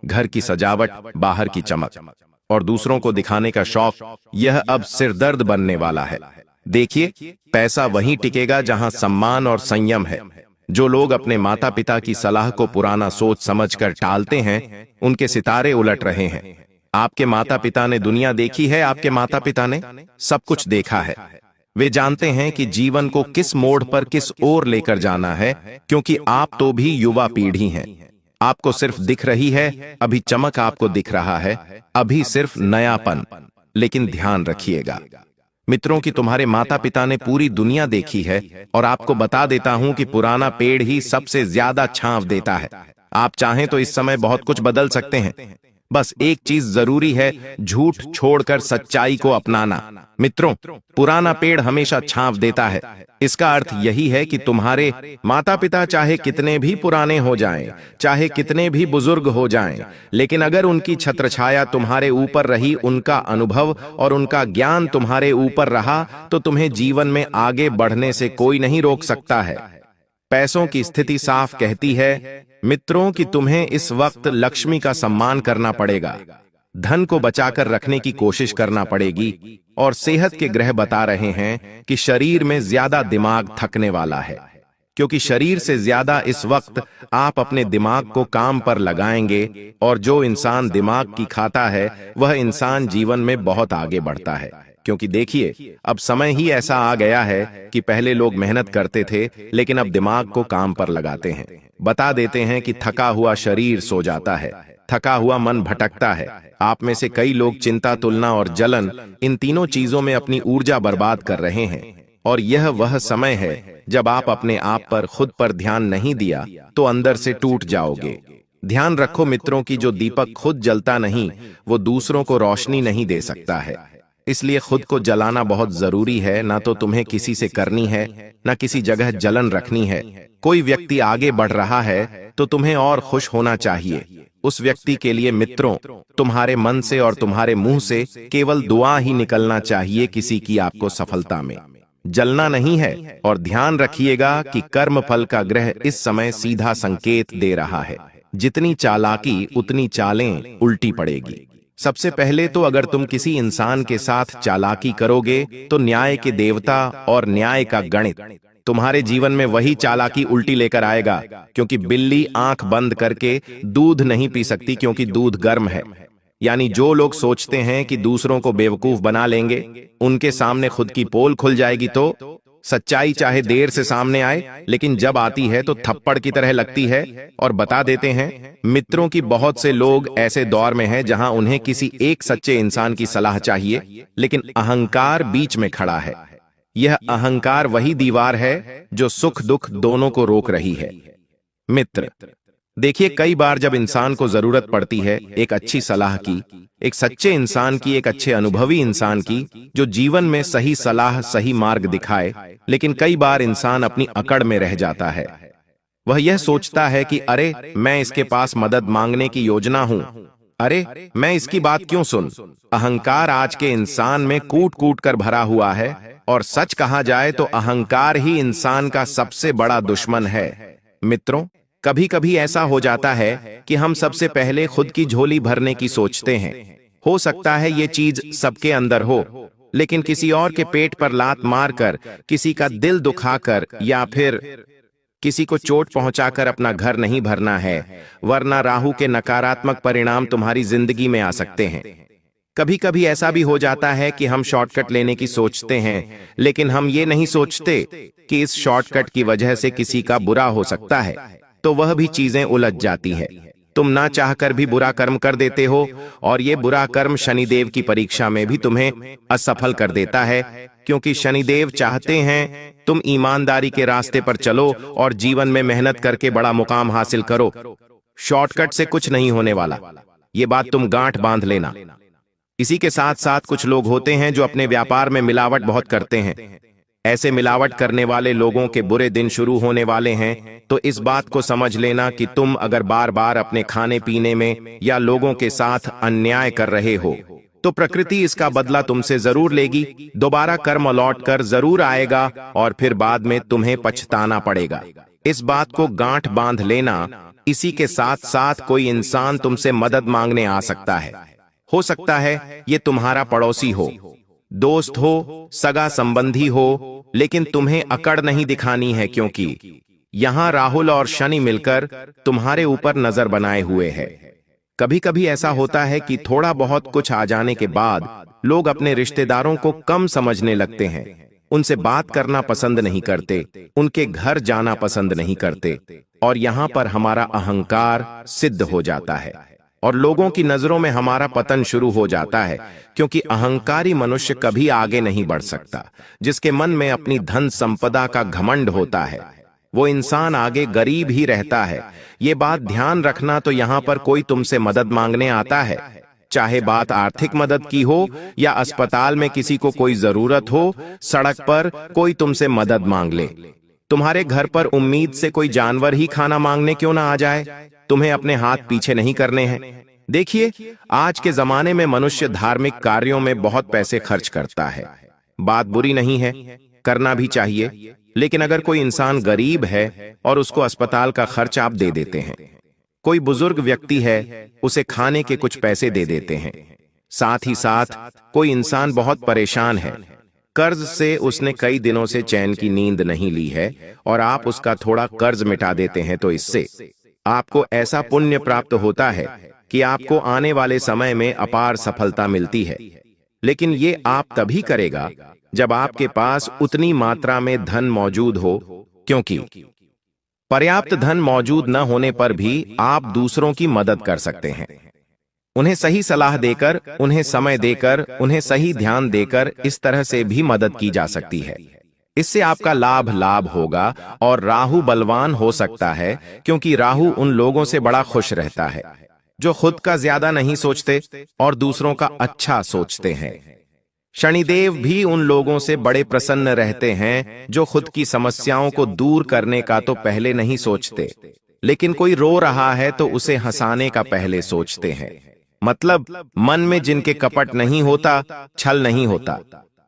घर की सजावट, बाहर की चमक और दूसरों को दिखाने का शौक, यह अब सिरदर्द बनने वाला है। देखिए, पैसा वहीं टिकेगा जहां सम्मान और संयम है। जो लोग अपने माता पिता की सलाह को पुराना सोच समझकर टालते हैं, उनके सितारे उलट रहे हैं। आपके माता पिता ने दुनिया देखी है, आपके माता पिता ने सब कुछ देखा है। वे जानते हैं कि जीवन को किस मोड़ पर किस ओर लेकर जाना है, क्योंकि आप तो भी युवा पीढ़ी हैं। आपको सिर्फ दिख रही है अभी चमक, आपको दिख रहा है अभी सिर्फ नयापन। लेकिन ध्यान रखिएगा मित्रों कि तुम्हारे माता पिता ने पूरी दुनिया देखी है, और आपको बता देता हूं कि पुराना पेड़ ही सबसे ज्यादा छांव देता है। आप चाहें तो इस समय बहुत कुछ बदल सकते हैं, बस एक चीज जरूरी है, झूठ छोड़कर सच्चाई को अपनाना। मित्रों, पुराना पेड़ हमेशा छांव देता है। इसका अर्थ यही है कि तुम्हारे माता पिता चाहे कितने भी पुराने हो जाएं, चाहे कितने भी बुजुर्ग हो जाएं, लेकिन अगर उनकी छत्रछाया तुम्हारे ऊपर रही, उनका अनुभव और उनका ज्ञान तुम्हारे ऊपर रहा, तो तुम्हें जीवन में आगे बढ़ने से कोई नहीं रोक सकता है। पैसों की स्थिति साफ कहती है मित्रों कि तुम्हें इस वक्त लक्ष्मी का सम्मान करना पड़ेगा, धन को बचाकर रखने की कोशिश करना पड़ेगी, और सेहत के ग्रह बता रहे हैं कि शरीर में ज्यादा दिमाग थकने वाला है। क्योंकि शरीर से ज्यादा इस वक्त आप अपने दिमाग को काम पर लगाएंगे, और जो इंसान दिमाग की खाता है वह इंसान जीवन में बहुत आगे बढ़ता है। क्योंकि देखिए, अब समय ही ऐसा आ गया है कि पहले लोग मेहनत करते थे, लेकिन अब दिमाग को काम पर लगाते हैं। बता देते हैं कि थका हुआ शरीर सो जाता है, थका हुआ मन भटकता है। आप में से कई लोग चिंता, तुलना और जलन, इन तीनों चीजों में अपनी ऊर्जा बर्बाद कर रहे हैं। और यह वह समय है जब आप अपने आप पर, खुद पर ध्यान नहीं दिया तो अंदर से टूट जाओगे। ध्यान रखो मित्रों कि जो दीपक खुद जलता नहीं, वो दूसरों को रोशनी नहीं दे सकता है। इसलिए खुद को जलाना बहुत जरूरी है। ना तो तुम्हें किसी से करनी है, ना किसी जगह जलन रखनी है। कोई व्यक्ति आगे बढ़ रहा है तो तुम्हें और खुश होना चाहिए। उस व्यक्ति के लिए मित्रों, तुम्हारे मन से और तुम्हारे मुंह से केवल दुआ ही निकलना चाहिए किसी की आपको सफलता में। जलना नहीं है। और ध्यान रखिएगा कि कर्म फल का ग्रह इस समय सीधा संकेत दे रहा है। जितनी चालाकी उतनी चालें उल्टी पड़ेगी। सबसे पहले तो अगर तुम किसी इंसान के साथ चालाकी करोगे तो न्याय के देवता और न्याय का गणित तुम्हारे जीवन में वही चालाकी उल्टी लेकर आएगा। क्योंकि बिल्ली आंख बंद करके दूध नहीं पी सकती, क्योंकि दूध गर्म है। यानी जो लोग सोचते हैं कि दूसरों को बेवकूफ बना लेंगे, उनके सामने खुद की पोल खुल जाएगी। तो सच्चाई चाहे देर से सामने आए, लेकिन जब आती है तो थप्पड़ की तरह लगती है। और बता देते हैं मित्रों कि बहुत से लोग ऐसे दौर में हैं जहां उन्हें किसी एक सच्चे इंसान की सलाह चाहिए, लेकिन अहंकार बीच में खड़ा है। यह अहंकार वही दीवार है जो सुख दुख दोनों को रोक रही है। मित्र, देखिए, कई बार जब इंसान को जरूरत पड़ती है एक अच्छी सलाह की, एक सच्चे इंसान की, एक अच्छे अनुभवी इंसान की, जो जीवन में सही सलाह, सही मार्ग दिखाए, लेकिन कई बार इंसान अपनी अकड़ में रह जाता है। वह यह सोचता है कि अरे, मैं इसके पास मदद मांगने की योजना हूं, अरे मैं इसकी बात क्यों सुन। अहंकार आज के इंसान में कूट कूट कर भरा हुआ है, और सच कहा जाए तो अहंकार ही इंसान का सबसे बड़ा दुश्मन है। मित्रों, कभी कभी ऐसा हो जाता है कि हम सबसे पहले खुद की झोली भरने की सोचते हैं। हो सकता है ये चीज सबके अंदर हो, लेकिन किसी और के पेट पर लात मारकर, किसी का दिल दुखाकर, या फिर किसी को चोट पहुंचाकर अपना घर नहीं भरना है, वरना राहु के नकारात्मक परिणाम तुम्हारी जिंदगी में आ सकते हैं। कभी कभी ऐसा भी हो जाता है कि हम शॉर्टकट लेने की सोचते हैं, लेकिन हम ये नहीं सोचते कि इस शॉर्टकट की वजह से किसी का बुरा हो सकता है, तो वह भी चीजें उलझ जाती है। तुम ना चाहकर भी बुरा कर्म कर देते हो, और ये बुरा कर्म शनिदेव की परीक्षा में भी तुम्हें असफल कर देता है। क्योंकि शनिदेव चाहते हैं तुम ईमानदारी के रास्ते पर चलो और जीवन में मेहनत करके बड़ा मुकाम हासिल करो। शॉर्टकट से कुछ नहीं होने वाला, ये बात तुम गांठ बांध लेना। इसी के साथ साथ कुछ लोग होते हैं जो अपने व्यापार में मिलावट बहुत करते हैं। ऐसे मिलावट करने वाले लोगों के बुरे दिन शुरू होने वाले हैं। तो इस बात को समझ लेना कि तुम अगर बार बार अपने खाने पीने में या लोगों के साथ अन्याय कर रहे हो, तो प्रकृति इसका बदला तुमसे जरूर लेगी। दोबारा कर्म लौट कर जरूर आएगा, और फिर बाद में तुम्हें पछताना पड़ेगा। इस बात को गांठ बांध लेना। इसी के साथ साथ कोई इंसान तुमसे मदद मांगने आ सकता है। हो सकता है ये तुम्हारा पड़ोसी हो, दोस्त हो, सगा संबंधी हो, लेकिन तुम्हें अकड़ नहीं दिखानी है, क्योंकि यहां राहुल और शनि मिलकर तुम्हारे ऊपर नजर बनाए हुए हैं। कभी कभी ऐसा होता है कि थोड़ा बहुत कुछ आ जाने के बाद लोग अपने रिश्तेदारों को कम समझने लगते हैं, उनसे बात करना पसंद नहीं करते, उनके घर जाना पसंद नहीं करते, और यहां पर हमारा अहंकार सिद्ध हो जाता है और लोगों की नजरों में हमारा पतन शुरू हो जाता है। क्योंकि अहंकारी मनुष्य कभी आगे नहीं बढ़ सकता। जिसके मन में अपनी धन संपदा का घमंड होता है, वो इंसान आगे गरीब ही रहता है। ये बात ध्यान रखना। तो यहाँ पर कोई तुमसे मदद मांगने आता है, चाहे बात आर्थिक मदद की हो या अस्पताल में किसी को कोई जरूरत हो, सड़क पर कोई तुमसे मदद मांग ले। तुम्हारे घर पर उम्मीद से कोई जानवर ही खाना मांगने क्यों ना आ जाए, तुम्हें अपने हाथ पीछे नहीं करने हैं। देखिए, आज के जमाने में मनुष्य धार्मिक कार्यों में बहुत पैसे खर्च करता है। बात बुरी नहीं है, करना भी चाहिए, लेकिन अगर कोई इंसान गरीब है और उसको अस्पताल का खर्च आप दे देते हैं, कोई बुजुर्ग व्यक्ति है उसे खाने के कुछ पैसे दे देते हैं, साथ ही साथ कोई इंसान बहुत परेशान है, कर्ज से उसने कई दिनों से चैन की नींद नहीं ली है और आप उसका थोड़ा कर्ज मिटा देते हैं तो इससे आपको ऐसा पुण्य प्राप्त होता है कि आपको आने वाले समय में अपार सफलता मिलती है। लेकिन ये आप तभी करेगा जब आपके पास उतनी मात्रा में धन मौजूद हो, क्योंकि पर्याप्त धन मौजूद न होने पर भी आप दूसरों की मदद कर सकते हैं। उन्हें सही सलाह देकर, उन्हें समय देकर, उन्हें सही ध्यान देकर इस तरह से भी मदद की जा सकती है। इससे आपका लाभ होगा और राहु बलवान हो सकता है, क्योंकि राहु उन लोगों से बड़ा खुश रहता है जो खुद का ज्यादा नहीं सोचते और दूसरों का अच्छा सोचते हैं। शनिदेव भी उन लोगों से बड़े प्रसन्न रहते हैं जो खुद की समस्याओं को दूर करने का तो पहले नहीं सोचते, लेकिन कोई रो रहा है तो उसे हंसाने का पहले सोचते हैं। मतलब मन में जिनके कपट नहीं होता, छल नहीं होता,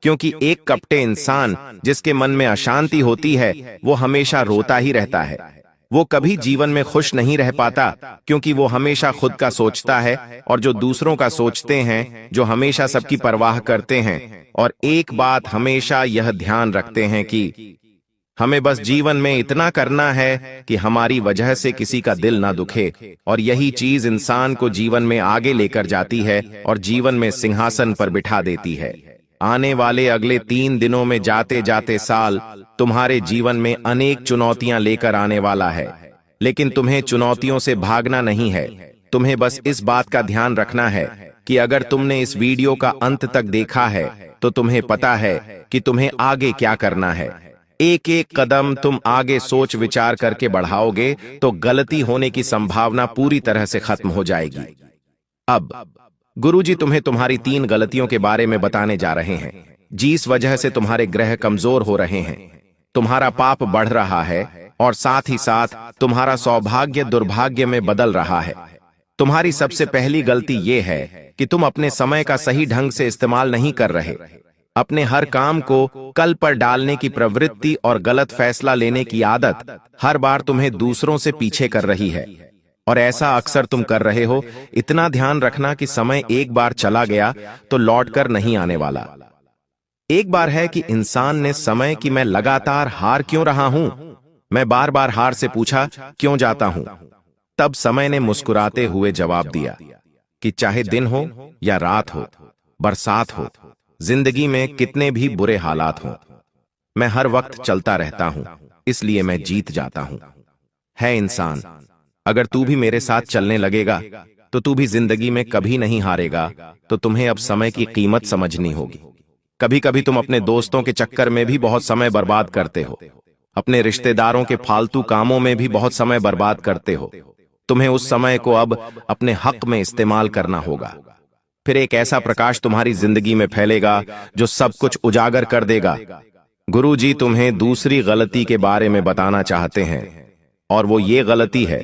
क्योंकि एक कपटे इंसान जिसके मन में अशांति होती है वो हमेशा रोता ही रहता है। वो कभी जीवन में खुश नहीं रह पाता, क्योंकि वो हमेशा खुद का सोचता है। और जो दूसरों का सोचते हैं, जो हमेशा सबकी परवाह करते हैं और एक बात हमेशा यह ध्यान रखते हैं कि हमें बस जीवन में इतना करना है कि हमारी वजह से किसी का दिल ना दुखे, और यही चीज इंसान को जीवन में आगे लेकर जाती है और जीवन में सिंहासन पर बिठा देती है। आने वाले अगले 3 दिनों में जाते जाते साल तुम्हारे जीवन में अनेक चुनौतियां लेकर आने वाला है, लेकिन तुम्हें चुनौतियों से भागना नहीं है। तुम्हें बस इस बात का ध्यान रखना है कि अगर तुमने इस वीडियो का अंत तक देखा है तो तुम्हें पता है कि तुम्हें आगे क्या करना है। एक एक कदम तुम आगे सोच विचार करके बढ़ाओगे तो गलती होने की संभावना पूरी तरह से खत्म हो जाएगी। अब गुरुजी तुम्हें तुम्हारी 3 गलतियों के बारे में बताने जा रहे हैं, जिस वजह से तुम्हारे ग्रह कमजोर हो रहे हैं, तुम्हारा पाप बढ़ रहा है और साथ ही साथ तुम्हारा सौभाग्य दुर्भाग्य में बदल रहा है। तुम्हारी सबसे पहली गलती यह है कि तुम अपने समय का सही ढंग से इस्तेमाल नहीं कर रहे। अपने हर काम को कल पर डालने की प्रवृत्ति और गलत फैसला लेने की आदत हर बार तुम्हें दूसरों से पीछे कर रही है, और ऐसा अक्सर तुम कर रहे हो। इतना ध्यान रखना कि समय एक बार चला गया तो लौटकर नहीं आने वाला। एक बार है कि इंसान ने समय की मैं लगातार हार क्यों रहा हूं, मैं बार बार हार से पूछा क्यों जाता हूं। तब समय ने मुस्कुराते हुए जवाब दिया कि चाहे दिन हो या रात हो, बरसात हो, जिंदगी में कितने भी बुरे हालात हों, मैं हर वक्त चलता रहता हूं, इसलिए मैं जीत जाता हूं। है इंसान, अगर तू भी मेरे साथ चलने लगेगा तो तू भी जिंदगी में कभी नहीं हारेगा। तो तुम्हें अब समय की कीमत समझनी होगी। कभी कभी तुम अपने दोस्तों के चक्कर में भी बहुत समय बर्बाद करते हो, अपने रिश्तेदारों के फालतू कामों में भी बहुत समय बर्बाद करते हो। तुम्हें उस समय को अब अपने हक में इस्तेमाल करना होगा। फिर एक ऐसा प्रकाश तुम्हारी जिंदगी में फैलेगा जो सब कुछ उजागर कर देगा। गुरुजी तुम्हें दूसरी गलती के बारे में बताना चाहते हैं, और वो ये गलती है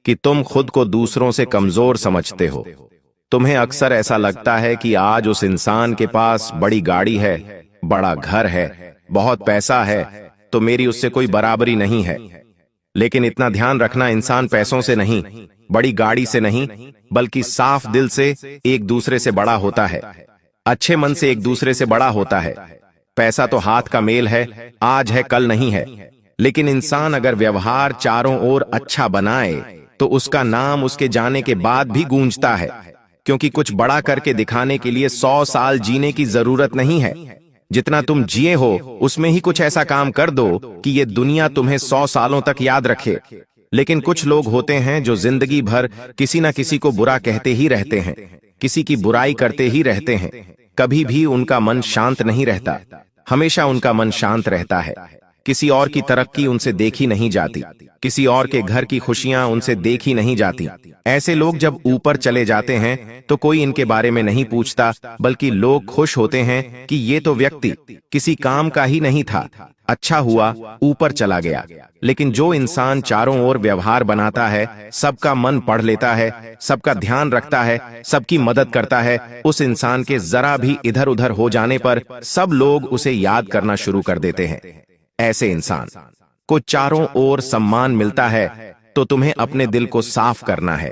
कि तुम खुद को दूसरों से कमजोर समझते हो। तुम्हें अक्सर ऐसा लगता है कि आज उस इंसान के पास बड़ी गाड़ी है, बड़ा घर है, बहुत पैसा है, तो मेरी उससे कोई बराबरी नहीं है। लेकिन इतना ध्यान रखना, इंसान पैसों से नहीं, बड़ी गाड़ी से नहीं, बल्कि साफ दिल से एक दूसरे से बड़ा होता है, अच्छे मन से एक दूसरे से बड़ा होता है। पैसा तो हाथ का मेल है, आज है कल नहीं है, लेकिन इंसान अगर व्यवहार चारों ओर अच्छा बनाए तो उसका नाम उसके जाने के बाद भी गूंजता है, क्योंकि कुछ बड़ा करके दिखाने के लिए 100 साल जीने की जरूरत नहीं है। जितना तुम जिए हो उसमें ही कुछ ऐसा काम कर दो कि ये दुनिया तुम्हें 100 सालों तक याद रखे। लेकिन कुछ लोग होते हैं जो जिंदगी भर किसी न किसी को बुरा कहते ही रहते हैं, किसी की बुराई करते ही रहते हैं। कभी भी उनका मन शांत नहीं रहता, हमेशा उनका मन शांत रहता है। किसी और की तरक्की उनसे देखी नहीं जाती, किसी और के घर की खुशियां उनसे देखी नहीं जाती। ऐसे लोग जब ऊपर चले जाते हैं तो कोई इनके बारे में नहीं पूछता, बल्कि लोग खुश होते हैं कि ये तो व्यक्ति किसी काम का ही नहीं था, अच्छा हुआ ऊपर चला गया। लेकिन जो इंसान चारों ओर व्यवहार बनाता है, सबका मन पढ़ लेता है, सबका ध्यान रखता है, सबकी मदद करता है, उस इंसान के जरा भी इधर उधर हो जाने पर सब लोग उसे याद करना शुरू कर देते हैं। ऐसे इंसान को चारों ओर सम्मान मिलता है, तो तुम्हें अपने दिल को साफ करना है।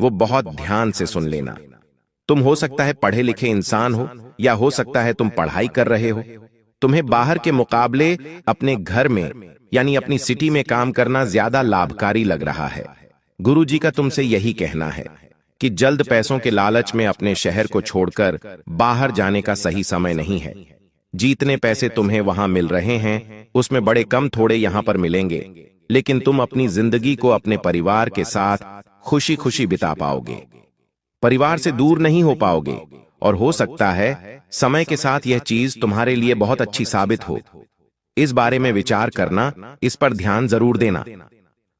वो बहुत ध्यान से सुन लेना। तुम हो सकता है पढ़े लिखे इंसान हो, या हो सकता है तुम पढ़ाई कर रहे हो। तुम्हें बाहर के मुकाबले अपने घर में यानी अपनी सिटी में काम करना ज्यादा लाभकारी लग रहा है। गुरुजी का तुमसे यही कहना है कि जल्द पैसों के लालच में अपने शहर को छोड़कर बाहर जाने का सही समय नहीं है। जितने पैसे तुम्हें वहां मिल रहे हैं उसमें बड़े कम थोड़े यहां पर मिलेंगे, लेकिन तुम अपनी जिंदगी को अपने परिवार के साथ खुशी खुशी बिता पाओगे। परिवार से दूर नहीं हो पाओगे, और हो सकता है समय के साथ यह चीज तुम्हारे लिए बहुत अच्छी साबित हो। इस बारे में विचार करना, इस पर ध्यान जरूर देना।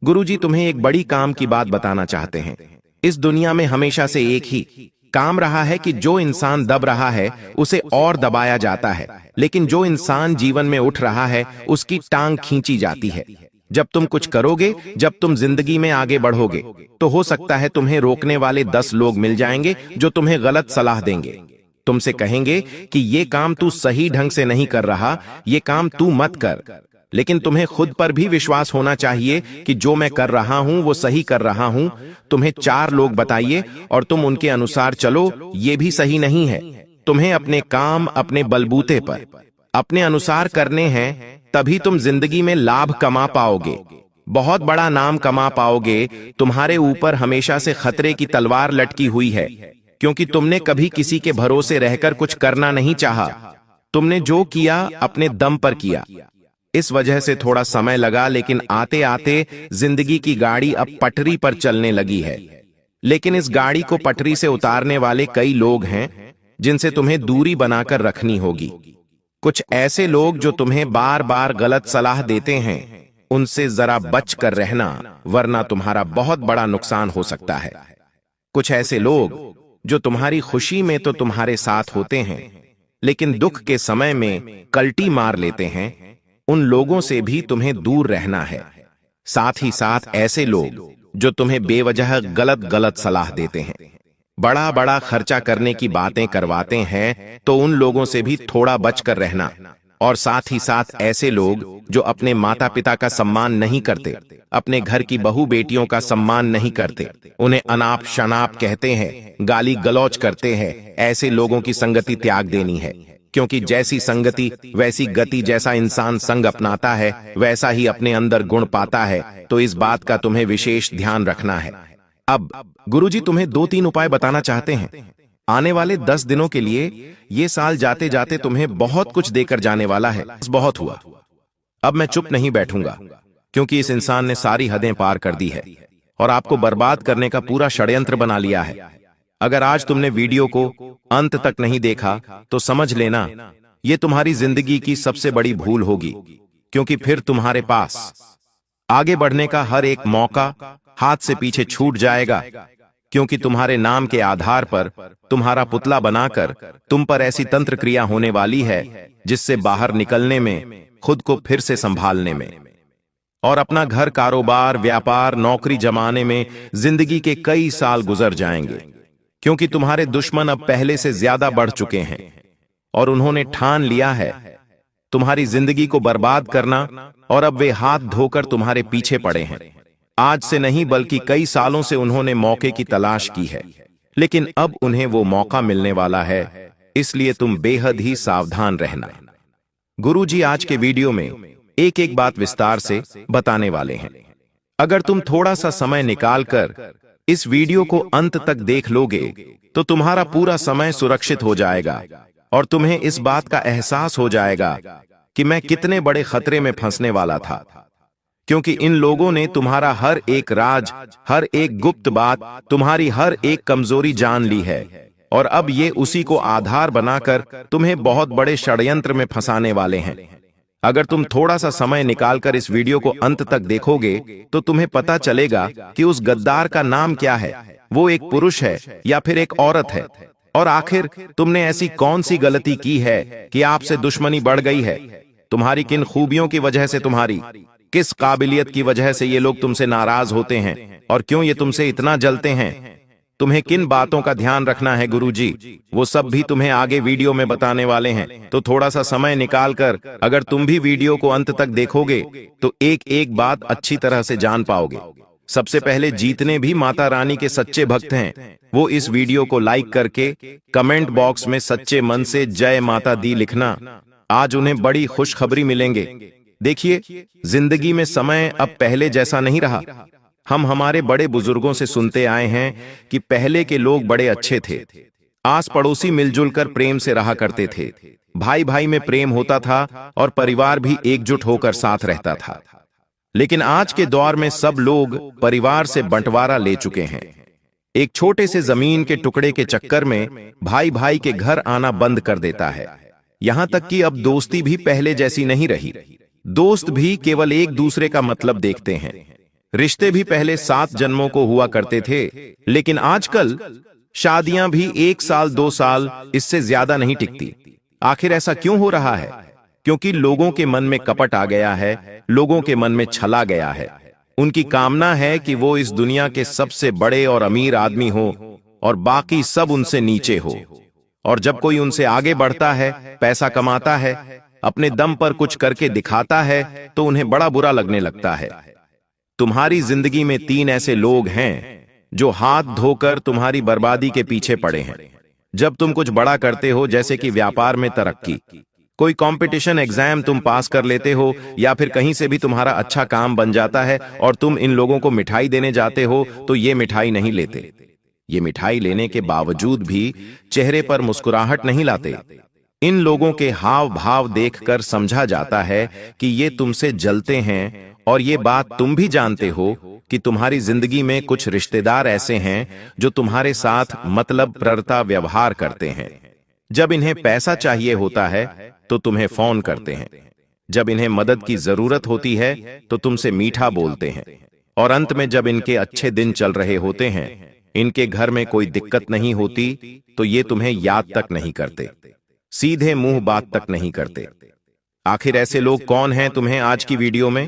गुरुजी तुम्हें एक बड़ी काम की बात बताना चाहते हैं। इस दुनिया में हमेशा से एक ही काम रहा है कि जो इंसान दब रहा है उसे और दबाया जाता है, लेकिन जो इंसान जीवन में उठ रहा है उसकी टांग खींची जाती है। जब तुम कुछ करोगे, जब तुम जिंदगी में आगे बढ़ोगे, तो हो सकता है तुम्हें रोकने वाले 10 लोग मिल जाएंगे जो तुम्हें गलत सलाह देंगे। तुमसे कहेंगे कि ये काम तू सही ढंग से नहीं कर रहा, ये काम तू मत कर। लेकिन तुम्हें खुद पर भी विश्वास होना चाहिए कि जो मैं कर रहा हूं वो सही कर रहा हूं। तुम्हें 4 लोग बताइए और तुम उनके अनुसार चलो, ये भी सही नहीं है। तुम्हें अपने काम अपने बलबूते पर अपने अनुसार करने हैं, तभी तुम जिंदगी में लाभ कमा पाओगे, बहुत बड़ा नाम कमा पाओगे। तुम्हारे ऊपर हमेशा से खतरे की तलवार लटकी हुई है, क्योंकि तुमने कभी किसी के भरोसे रहकर कुछ करना नहीं चाहा। तुमने जो किया अपने दम पर किया। इस वजह से थोड़ा समय लगा, लेकिन आते आते जिंदगी की गाड़ी अब पटरी पर चलने लगी है। लेकिन इस गाड़ी को पटरी से उतारने वाले कई लोग हैं जिनसे तुम्हें दूरी बनाकर रखनी होगी। कुछ ऐसे लोग जो तुम्हें बार बार गलत सलाह देते हैं, उनसे जरा बच कर रहना, वरना तुम्हारा बहुत बड़ा नुकसान हो सकता है। कुछ ऐसे लोग जो तुम्हारी खुशी में तो तुम्हारे साथ होते हैं, लेकिन दुख के समय में कल्टी मार लेते हैं, उन लोगों से भी तुम्हें दूर रहना है। साथ ही साथ ऐसे लोग जो तुम्हें बेवजह गलत गलत सलाह देते हैं, बड़ा बड़ा खर्चा करने की बातें करवाते हैं, तो उन लोगों से भी थोड़ा बचकर रहना। और साथ ही साथ ऐसे लोग जो अपने माता पिता का सम्मान नहीं करते, अपने घर की बहू बेटियों का सम्मान नहीं करते, उन्हें अनाप शनाप कहते हैं, गाली गलौज करते हैं, ऐसे लोगों की संगति त्याग देनी है। क्योंकि जैसी संगति वैसी गति, जैसा इंसान संग अपनाता है वैसा ही अपने अंदर गुण पाता है। तो इस बात का तुम्हें विशेष ध्यान रखना है। अब गुरुजी तुम्हें 2-3 उपाय बताना चाहते हैं। आने वाले 10 दिनों के लिए ये साल जाते जाते तुम्हें बहुत कुछ देकर जाने वाला है। बहुत हुआ, अब मैं चुप नहीं बैठूंगा, क्योंकि इस इंसान ने सारी हदें पार कर दी है और आपको बर्बाद करने का पूरा षड्यंत्र बना लिया है। अगर आज तुमने वीडियो को अंत तक नहीं देखा तो समझ लेना ये तुम्हारी जिंदगी की सबसे बड़ी भूल होगी, क्योंकि फिर तुम्हारे पास आगे बढ़ने का हर एक मौका हाथ से पीछे छूट जाएगा। क्योंकि तुम्हारे नाम के आधार पर तुम्हारा पुतला बनाकर तुम पर ऐसी तंत्र क्रिया होने वाली है जिससे बाहर निकलने में, खुद को फिर से संभालने में और अपना घर, कारोबार, व्यापार, नौकरी जमाने में जिंदगी के कई साल गुजर जाएंगे। क्योंकि तुम्हारे दुश्मन अब पहले से ज्यादा बढ़ चुके हैं और उन्होंने ठान लिया है तुम्हारी जिंदगी को बर्बाद करना, और अब वे हाथ धोकर तुम्हारे पीछे पड़े हैं। आज से नहीं बल्कि कई सालों से उन्होंने मौके की तलाश की है, लेकिन अब उन्हें वो मौका मिलने वाला है, इसलिए तुम बेहद ही सावधान रहना। गुरुजी आज के वीडियो में एक एक बात विस्तार से बताने वाले हैं। अगर तुम थोड़ा सा समय निकालकर इस वीडियो को अंत तक देख लोगे तो तुम्हारा पूरा समय सुरक्षित हो जाएगा और तुम्हें इस बात का एहसास हो जाएगा कि मैं कितने बड़े खतरे में फंसने वाला था। क्योंकि इन लोगों ने तुम्हारा हर एक राज, हर एक गुप्त बात, तुम्हारी हर एक कमजोरी जान ली है और अब ये उसी को आधार बनाकर तुम्हें बहुत बड़े षड्यंत्र में फंसाने वाले हैं। अगर तुम थोड़ा सा समय निकालकर इस वीडियो को अंत तक देखोगे तो तुम्हें पता चलेगा कि उस गद्दार का नाम क्या है, वो एक पुरुष है या फिर एक औरत है, और आखिर तुमने ऐसी कौन सी गलती की है कि आपसे दुश्मनी बढ़ गई है। तुम्हारी किन खूबियों की वजह से, तुम्हारी किस काबिलियत की वजह से ये लोग तुमसे नाराज होते हैं और क्यों ये तुमसे इतना जलते हैं। तुम्हें किन बातों का ध्यान रखना है गुरुजी, वो सब भी तुम्हें आगे वीडियो में बताने वाले हैं। तो थोड़ा सा समय निकालकर अगर तुम भी वीडियो को अंत तक देखोगे तो एक एक बात अच्छी तरह से जान पाओगे। सबसे पहले जितने भी माता रानी के सच्चे भक्त हैं वो इस वीडियो को लाइक करके कमेंट बॉक्स में सच्चे मन से जय माता दी लिखना। आज उन्हें बड़ी खुशखबरी मिलेंगे। देखिए, जिंदगी में समय अब पहले जैसा नहीं रहा। हम हमारे बड़े बुजुर्गों से सुनते आए हैं कि पहले के लोग बड़े अच्छे थे, आस पड़ोसी मिलजुल कर प्रेम से रहा करते थे, भाई भाई में प्रेम होता था और परिवार भी एकजुट होकर साथ रहता था। लेकिन आज के दौर में सब लोग परिवार से बंटवारा ले चुके हैं। एक छोटे से जमीन के टुकड़े के चक्कर में भाई भाई के घर आना बंद कर देता है। यहां तक कि अब दोस्ती भी पहले जैसी नहीं रही। दोस्त भी केवल एक दूसरे का मतलब देखते हैं। रिश्ते भी पहले 7 जन्मों को हुआ करते थे, लेकिन आजकल शादियां भी 1 साल 2 साल इससे ज्यादा नहीं टिकती। आखिर ऐसा क्यों हो रहा है? क्योंकि लोगों के मन में कपट आ गया है, लोगों के मन में छला गया है। उनकी कामना है कि वो इस दुनिया के सबसे बड़े और अमीर आदमी हो और बाकी सब उनसे नीचे हो। और जब कोई उनसे आगे बढ़ता है, पैसा कमाता है, अपने दम पर कुछ करके दिखाता है, तो उन्हें बड़ा बुरा लगने लगता है। तुम्हारी जिंदगी में 3 ऐसे लोग हैं जो हाथ धोकर तुम्हारी बर्बादी के पीछे पड़े हैं। जब तुम कुछ बड़ा करते हो, जैसे कि व्यापार में तरक्की, कोई कंपटीशन एग्जाम तुम पास कर लेते हो, या फिर कहीं से भी तुम्हारा अच्छा काम बन जाता है और तुम इन लोगों को मिठाई देने जाते हो, तो ये मिठाई नहीं लेते। ये मिठाई लेने के बावजूद भी चेहरे पर मुस्कुराहट नहीं लाते। इन लोगों के हाव भाव देखकर समझा जाता है कि ये तुमसे जलते हैं, और ये बात तुम भी जानते हो कि तुम्हारी जिंदगी में कुछ रिश्तेदार ऐसे हैं जो तुम्हारे साथ मतलब प्ररता व्यवहार करते हैं। जब इन्हें पैसा चाहिए होता है तो तुम्हें फोन करते हैं, जब इन्हें मदद की जरूरत होती है तो तुमसे मीठा बोलते हैं, और अंत में जब इनके अच्छे दिन चल रहे होते हैं, इनके घर में कोई दिक्कत नहीं होती, तो ये तुम्हें याद तक नहीं करते, सीधे मुंह बात तक नहीं करते। आखिर ऐसे लोग कौन हैं? तुम्हें आज की वीडियो में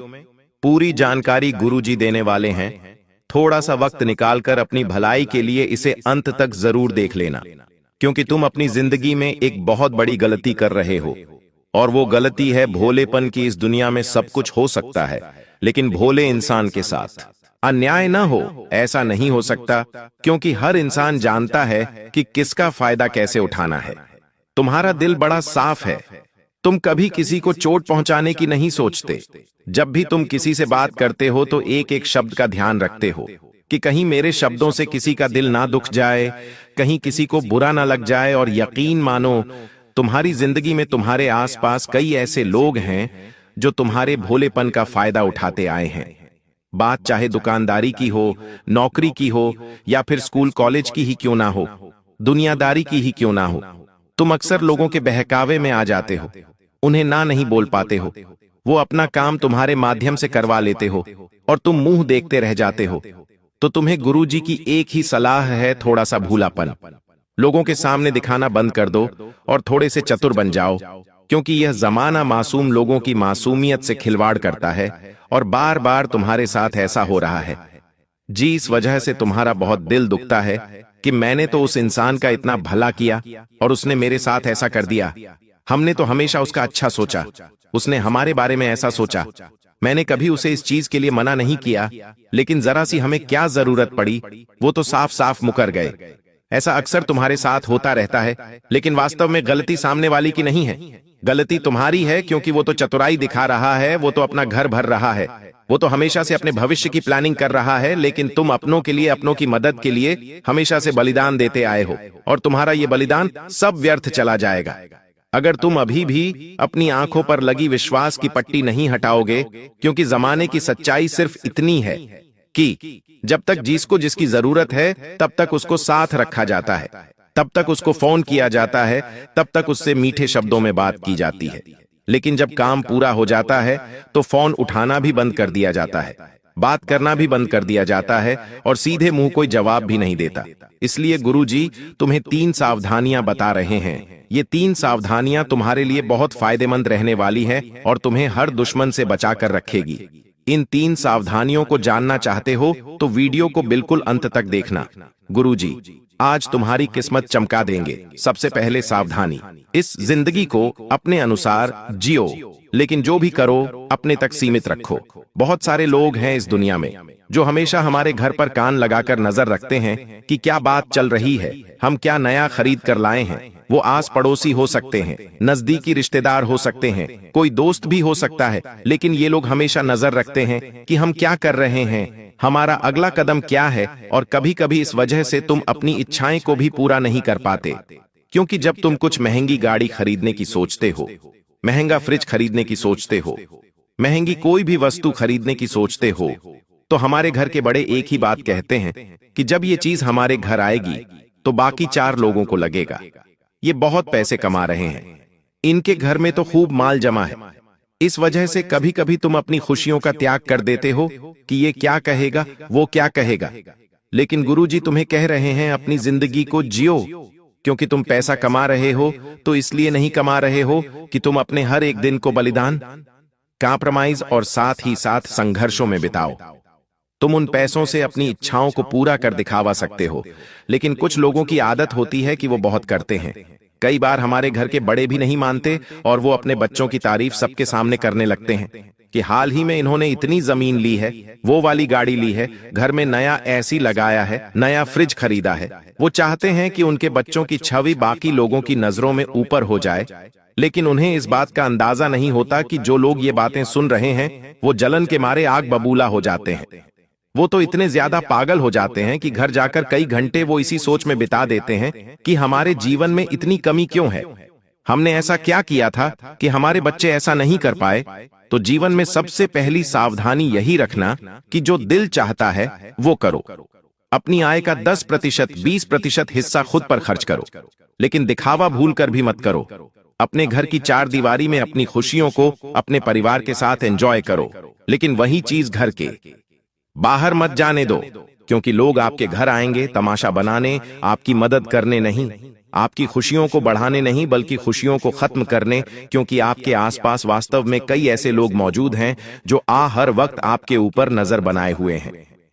पूरी जानकारी गुरुजी देने वाले हैं। थोड़ा सा वक्त निकालकर अपनी भलाई के लिए इसे अंत तक जरूर देख लेना, क्योंकि तुम अपनी जिंदगी में एक बहुत बड़ी गलती कर रहे हो, और वो गलती है भोलेपन की। इस दुनिया में सब कुछ हो सकता है, लेकिन भोले इंसान के साथ अन्याय न हो, ऐसा नहीं हो सकता, क्योंकि हर इंसान जानता है कि किसका फायदा कैसे उठाना है। तुम्हारा दिल बड़ा साफ है, तुम कभी किसी को चोट पहुंचाने की नहीं सोचते। जब भी तुम किसी से बात करते हो तो एक एक शब्द का ध्यान रखते हो कि कहीं मेरे शब्दों से किसी का दिल ना दुख जाए, कहीं किसी को बुरा ना लग जाए। और यकीन मानो, तुम्हारी जिंदगी में तुम्हारे आसपास कई ऐसे लोग हैं जो तुम्हारे भोलेपन का फायदा उठाते आए हैं। बात चाहे दुकानदारी की हो, नौकरी की हो, या फिर स्कूल कॉलेज की ही क्यों ना हो, दुनियादारी की ही क्यों ना हो, तुम अक्सर लोगों के बहकावे में आ जाते हो, उन्हें ना नहीं बोल पाते हो, वो अपना काम तुम्हारे माध्यम से करवा लेते हो और तुम मुंह देखते रह जाते हो। तो तुम्हें गुरुजी की एक ही सलाह है, थोड़ा सा भूलापन लोगों के सामने दिखाना बंद कर दो और थोड़े से चतुर बन जाओ, क्योंकि यह जमाना मासूम लोगों की मासूमियत से खिलवाड़ करता है, और बार बार तुम्हारे साथ ऐसा हो रहा है। जी, इस वजह से तुम्हारा बहुत दिल दुखता है कि मैंने तो उस इंसान का इतना भला किया और उसने मेरे साथ ऐसा कर दिया। हमने तो हमेशा उसका अच्छा सोचा, उसने हमारे बारे में ऐसा सोचा। मैंने कभी उसे इस चीज के लिए मना नहीं किया, लेकिन जरा सी हमें क्या जरूरत पड़ी, वो तो साफ साफ मुकर गए। ऐसा अक्सर तुम्हारे साथ होता रहता है, लेकिन वास्तव में गलती सामने वाली की नहीं है, गलती तुम्हारी है, क्योंकि वो तो चतुराई दिखा रहा है, वो तो अपना घर भर रहा है, वो तो हमेशा से अपने भविष्य की प्लानिंग कर रहा है। लेकिन तुम अपनों के लिए, अपनों की मदद के लिए हमेशा से बलिदान देते आए हो, और तुम्हारा ये बलिदान सब व्यर्थ चला जाएगा अगर तुम अभी भी अपनी आंखों पर लगी विश्वास की पट्टी नहीं हटाओगे। क्योंकि जमाने की सच्चाई सिर्फ इतनी है कि जब तक जिसको जिसकी जरूरत है तब तक उसको साथ रखा जाता है, तब तक उसको फोन किया जाता है, तब तक उससे मीठे शब्दों में बात की जाती है। लेकिन जब काम पूरा हो जाता है तो फोन उठाना भी बंद कर दिया जाता है, बात करना भी बंद कर दिया जाता है, और सीधे मुंह कोई जवाब भी नहीं देता। इसलिए गुरुजी तुम्हें 3 सावधानियां बता रहे हैं। ये 3 सावधानियां तुम्हारे लिए बहुत फायदेमंद रहने वाली है और तुम्हें हर दुश्मन से बचाकर रखेगी। इन 3 सावधानियों को जानना चाहते हो तो वीडियो को बिल्कुल अंत तक देखना। गुरुजी आज तुम्हारी किस्मत चमका देंगे। सबसे पहले सावधानी, इस जिंदगी को अपने अनुसार जियो। लेकिन जो भी करो अपने तक सीमित रखो। बहुत सारे लोग हैं इस दुनिया में जो हमेशा हमारे घर पर कान लगाकर नजर रखते हैं कि क्या बात चल रही है, हम क्या नया खरीद कर लाए हैं। वो आस पड़ोसी हो सकते हैं, नजदीकी रिश्तेदार हो सकते हैं, कोई दोस्त भी हो सकता है, लेकिन ये लोग हमेशा नजर रखते हैं कि हम क्या कर रहे हैं, हमारा अगला कदम क्या है। और कभी कभी इस वजह से तुम अपनी इच्छाएं को भी पूरा नहीं कर पाते, क्योंकि जब तुम कुछ महंगी गाड़ी खरीदने की सोचते हो, महंगा फ्रिज खरीदने की सोचते हो, महंगी कोई भी वस्तु खरीदने की सोचते हो, तो हमारे घर के बड़े एक ही बात कहते हैं कि जब ये चीज हमारे घर आएगी तो बाकी 4 लोगों को लगेगा ये बहुत पैसे कमा रहे हैं, इनके घर में तो खूब माल जमा है। इस वजह से कभी कभी तुम अपनी खुशियों का त्याग कर देते हो कि ये क्या कहेगा, वो क्या कहेगा। लेकिन गुरुजी तुम्हें कह रहे हैं अपनी जिंदगी को जियो, क्योंकि तुम पैसा कमा रहे हो तो इसलिए नहीं कमा रहे हो कि तुम अपने हर एक दिन को बलिदान, कॉम्प्रोमाइज और साथ ही साथ संघर्षों में बिताओ। तुम उन पैसों से अपनी इच्छाओं को पूरा कर दिखावा सकते हो, लेकिन कुछ लोगों की आदत होती है कि वो बहुत करते हैं। कई बार हमारे घर के बड़े भी नहीं मानते और वो अपने बच्चों की तारीफ सबके सामने करने लगते हैं कि हाल ही में इन्होंने इतनी जमीन ली है, वो वाली गाड़ी ली है, घर में नया एसी लगाया है, नया फ्रिज खरीदा है। वो चाहते हैं कि उनके बच्चों की छवि बाकी लोगों की नजरों में ऊपर हो जाए, लेकिन उन्हें इस बात का अंदाजा नहीं होता कि जो लोग ये बातें सुन रहे हैं वो जलन के मारे आग बबूला हो जाते हैं। वो तो इतने ज्यादा पागल हो जाते हैं कि घर जाकर कई घंटे वो इसी सोच में बिता देते हैं कि हमारे जीवन में इतनी कमी क्यों है, हमने ऐसा क्या किया था कि हमारे बच्चे ऐसा नहीं कर पाए। तो जीवन में सबसे पहली सावधानी यही रखना कि जो दिल चाहता है वो करो। अपनी आय का 10% 20% हिस्सा खुद पर खर्च करो, लेकिन दिखावा भूल कर भी मत करो। अपने घर की 4 दीवारी में अपनी खुशियों को अपने परिवार के साथ एंजॉय करो, लेकिन वही चीज घर के बाहर मत जाने दो, क्योंकि लोग आपके घर आएंगे तमाशा बनाने, आपकी मदद करने नहीं, आपकी खुशियों को बढ़ाने नहीं, बल्कि खुशियों को खत्म करने। क्योंकि आपके आसपास वास्तव में कई ऐसे लोग मौजूद हैं जो हर वक्त आपके ऊपर नजर बनाए हुए हैं।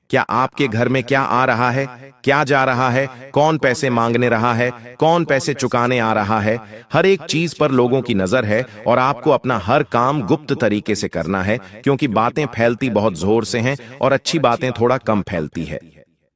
क्या आपके घर में क्या आ रहा है, क्या जा रहा है, कौन पैसे मांगने रहा है, कौन पैसे चुकाने आ रहा है, हर एक चीज पर लोगों की नजर है। और आपको अपना हर काम गुप्त तरीके से करना है, क्योंकि बातें फैलती बहुत जोर से हैं और अच्छी बातें थोड़ा कम फैलती है,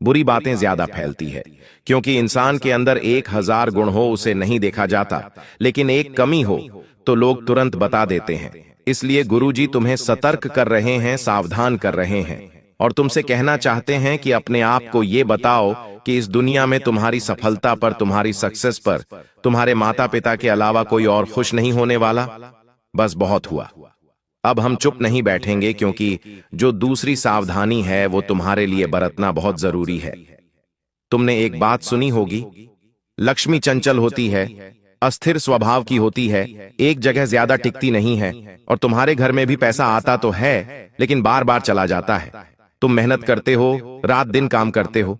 बुरी बातें ज्यादा फैलती है। क्योंकि इंसान के अंदर 1000 गुण हो उसे नहीं देखा जाता, लेकिन एक कमी हो तो लोग तुरंत बता देते हैं। इसलिए गुरुजी तुम्हें सतर्क कर रहे हैं, सावधान कर रहे हैं, और तुमसे कहना चाहते हैं कि अपने आप को ये बताओ कि इस दुनिया में तुम्हारी सफलता पर, तुम्हारी सक्सेस पर तुम्हारे माता पिता के अलावा कोई और खुश नहीं होने वाला। बस बहुत हुआ, अब हम चुप नहीं बैठेंगे, क्योंकि जो दूसरी सावधानी है वो तुम्हारे लिए बरतना बहुत जरूरी है। तुमने एक बात सुनी होगी, लक्ष्मी चंचल होती है, अस्थिर स्वभाव की होती है, एक जगह ज्यादा टिकती नहीं है। और तुम्हारे घर में भी पैसा आता तो है, लेकिन बार बार चला जाता है। तुम मेहनत करते हो, रात दिन काम करते हो,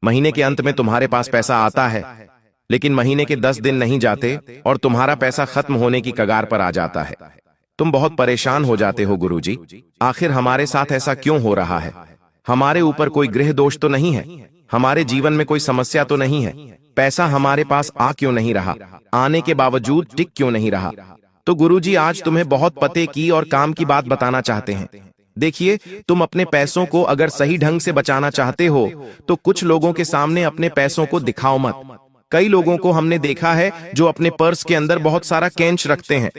महीने के अंत में तुम्हारे पास पैसा आता है, लेकिन महीने के 10 दिन नहीं जाते और तुम्हारा पैसा खत्म होने की कगार पर आ जाता है। तुम बहुत परेशान हो जाते हो, गुरुजी आखिर हमारे साथ ऐसा क्यों हो रहा है? हमारे ऊपर कोई गृह दोष तो नहीं है, हमारे जीवन में कोई समस्या तो नहीं है, पैसा हमारे पास आ क्यों नहीं रहा, आने के बावजूद टिक क्यों नहीं रहा? तो गुरुजी आज तुम्हें बहुत पते की और काम की बात बताना चाहते हैं। देखिए, तुम अपने पैसों को अगर सही ढंग से बचाना चाहते हो तो कुछ लोगों के सामने अपने पैसों को दिखाओ मत। कई लोगों को हमने देखा है जो अपने पर्स के अंदर बहुत सारा कैश रखते हैं,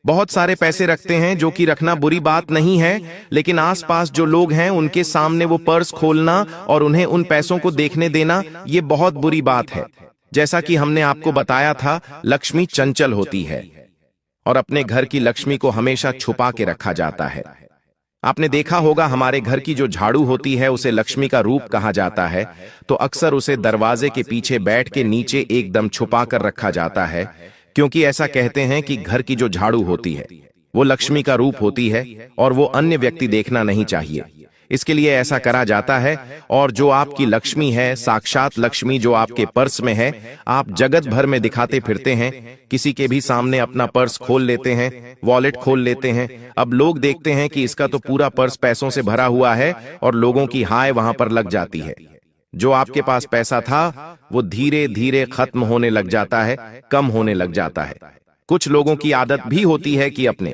बहुत सारे पैसे रखते हैं, जो कि रखना बुरी बात नहीं है, लेकिन आसपास जो लोग हैं उनके सामने वो पर्स खोलना और उन्हें उन पैसों को देखने देना, ये बहुत बुरी बात है। जैसा कि हमने आपको बताया था, लक्ष्मी चंचल होती है और अपने घर की लक्ष्मी को हमेशा छुपा के रखा जाता है। आपने देखा होगा, हमारे घर की जो झाड़ू होती है उसे लक्ष्मी का रूप कहा जाता है, तो अक्सर उसे दरवाजे के पीछे बैठ के नीचे एकदम छुपा कर रखा जाता है, क्योंकि ऐसा कहते हैं कि घर की जो झाड़ू होती है वो लक्ष्मी का रूप होती है और वो अन्य व्यक्ति देखना नहीं चाहिए, इसके लिए ऐसा करा जाता है। और जो आपकी लक्ष्मी है, साक्षात लक्ष्मी जो आपके पर्स में है, आप जगत भर में दिखाते फिरते हैं, किसी के भी सामने अपना पर्स खोल लेते हैं, वॉलेट खोल लेते हैं। अब लोग देखते हैं कि इसका तो पूरा पर्स पैसों से भरा हुआ है और लोगों की हाय वहां पर लग जाती है। जो आपके पास पैसा था वो धीरे धीरे खत्म होने लग जाता है, कम होने लग जाता है। कुछ लोगों की आदत भी होती है कि अपने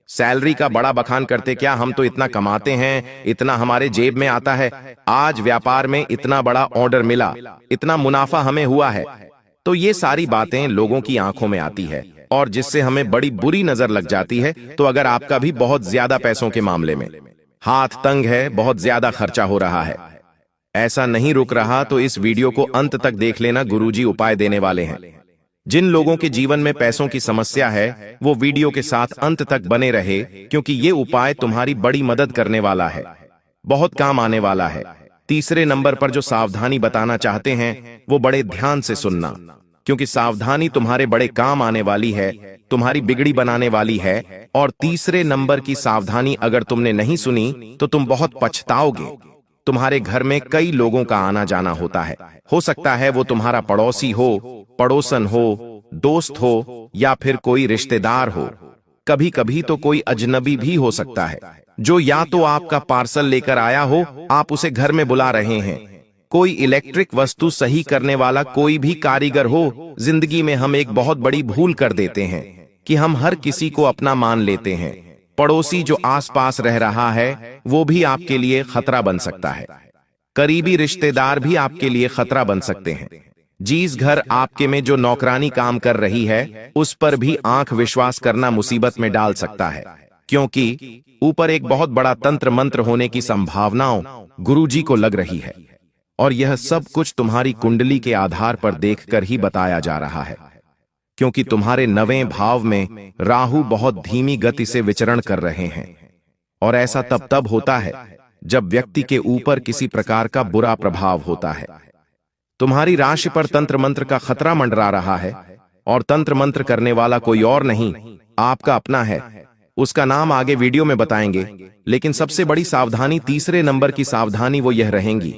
सैलरी का बड़ा बखान करते, क्या हम तो इतना कमाते हैं, इतना हमारे जेब में आता है, आज व्यापार में इतना बड़ा ऑर्डर मिला, इतना मुनाफा हमें हुआ है। तो ये सारी बातें लोगों की आंखों में आती है और जिससे हमें बड़ी बुरी नजर लग जाती है। तो अगर आपका भी बहुत ज्यादा पैसों के मामले में हाथ तंग है, बहुत ज्यादा खर्चा हो रहा है, ऐसा नहीं रुक रहा, तो इस वीडियो को अंत तक देख लेना। गुरुजी उपाय देने वाले हैं। जिन लोगों के जीवन में पैसों की समस्या है वो वीडियो के साथ अंत तक बने रहे, क्योंकि ये उपाय तुम्हारी बड़ी मदद करने वाला है, बहुत काम आने वाला है। तीसरे नंबर पर जो सावधानी बताना चाहते हैं वो बड़े ध्यान से सुनना, क्योंकि सावधानी तुम्हारे बड़े काम आने वाली है, तुम्हारी बिगड़ी बनाने वाली है। और तीसरे नंबर की सावधानी अगर तुमने नहीं सुनी तो तुम बहुत पछताओगे। तुम्हारे घर में कई लोगों का आना जाना होता है, हो सकता है वो तुम्हारा पड़ोसी हो, पड़ोसन हो, दोस्त हो या फिर कोई रिश्तेदार हो। कभी कभी तो कोई अजनबी भी हो सकता है, जो या तो आपका पार्सल लेकर आया हो, आप उसे घर में बुला रहे हैं, कोई इलेक्ट्रिक वस्तु सही करने वाला कोई भी कारीगर हो। जिंदगी में हम एक बहुत बड़ी भूल कर देते हैं कि हम हर किसी को अपना मान लेते हैं। पड़ोसी जो आसपास रह रहा है वो भी आपके लिए खतरा बन सकता है, करीबी रिश्तेदार भी आपके लिए खतरा बन सकते हैं। जिस घर आपके में जो नौकरानी काम कर रही है उस पर भी आंख विश्वास करना मुसीबत में डाल सकता है, क्योंकि ऊपर एक बहुत बड़ा तंत्र मंत्र होने की संभावनाओं गुरुजी को लग रही है। और यह सब कुछ तुम्हारी कुंडली के आधार पर देखकर ही बताया जा रहा है, क्योंकि तुम्हारे 9वें भाव में राहु बहुत धीमी गति से विचरण कर रहे हैं। और ऐसा तब होता है जब व्यक्ति के ऊपर किसी प्रकार का बुरा प्रभाव होता है। तुम्हारी राशि पर तंत्र मंत्र का खतरा मंडरा रहा है, और तंत्र मंत्र करने वाला कोई और नहीं, आपका अपना है। उसका नाम आगे वीडियो में बताएंगे, लेकिन सबसे बड़ी सावधानी, तीसरे नंबर की सावधानी वो यह रहेंगी,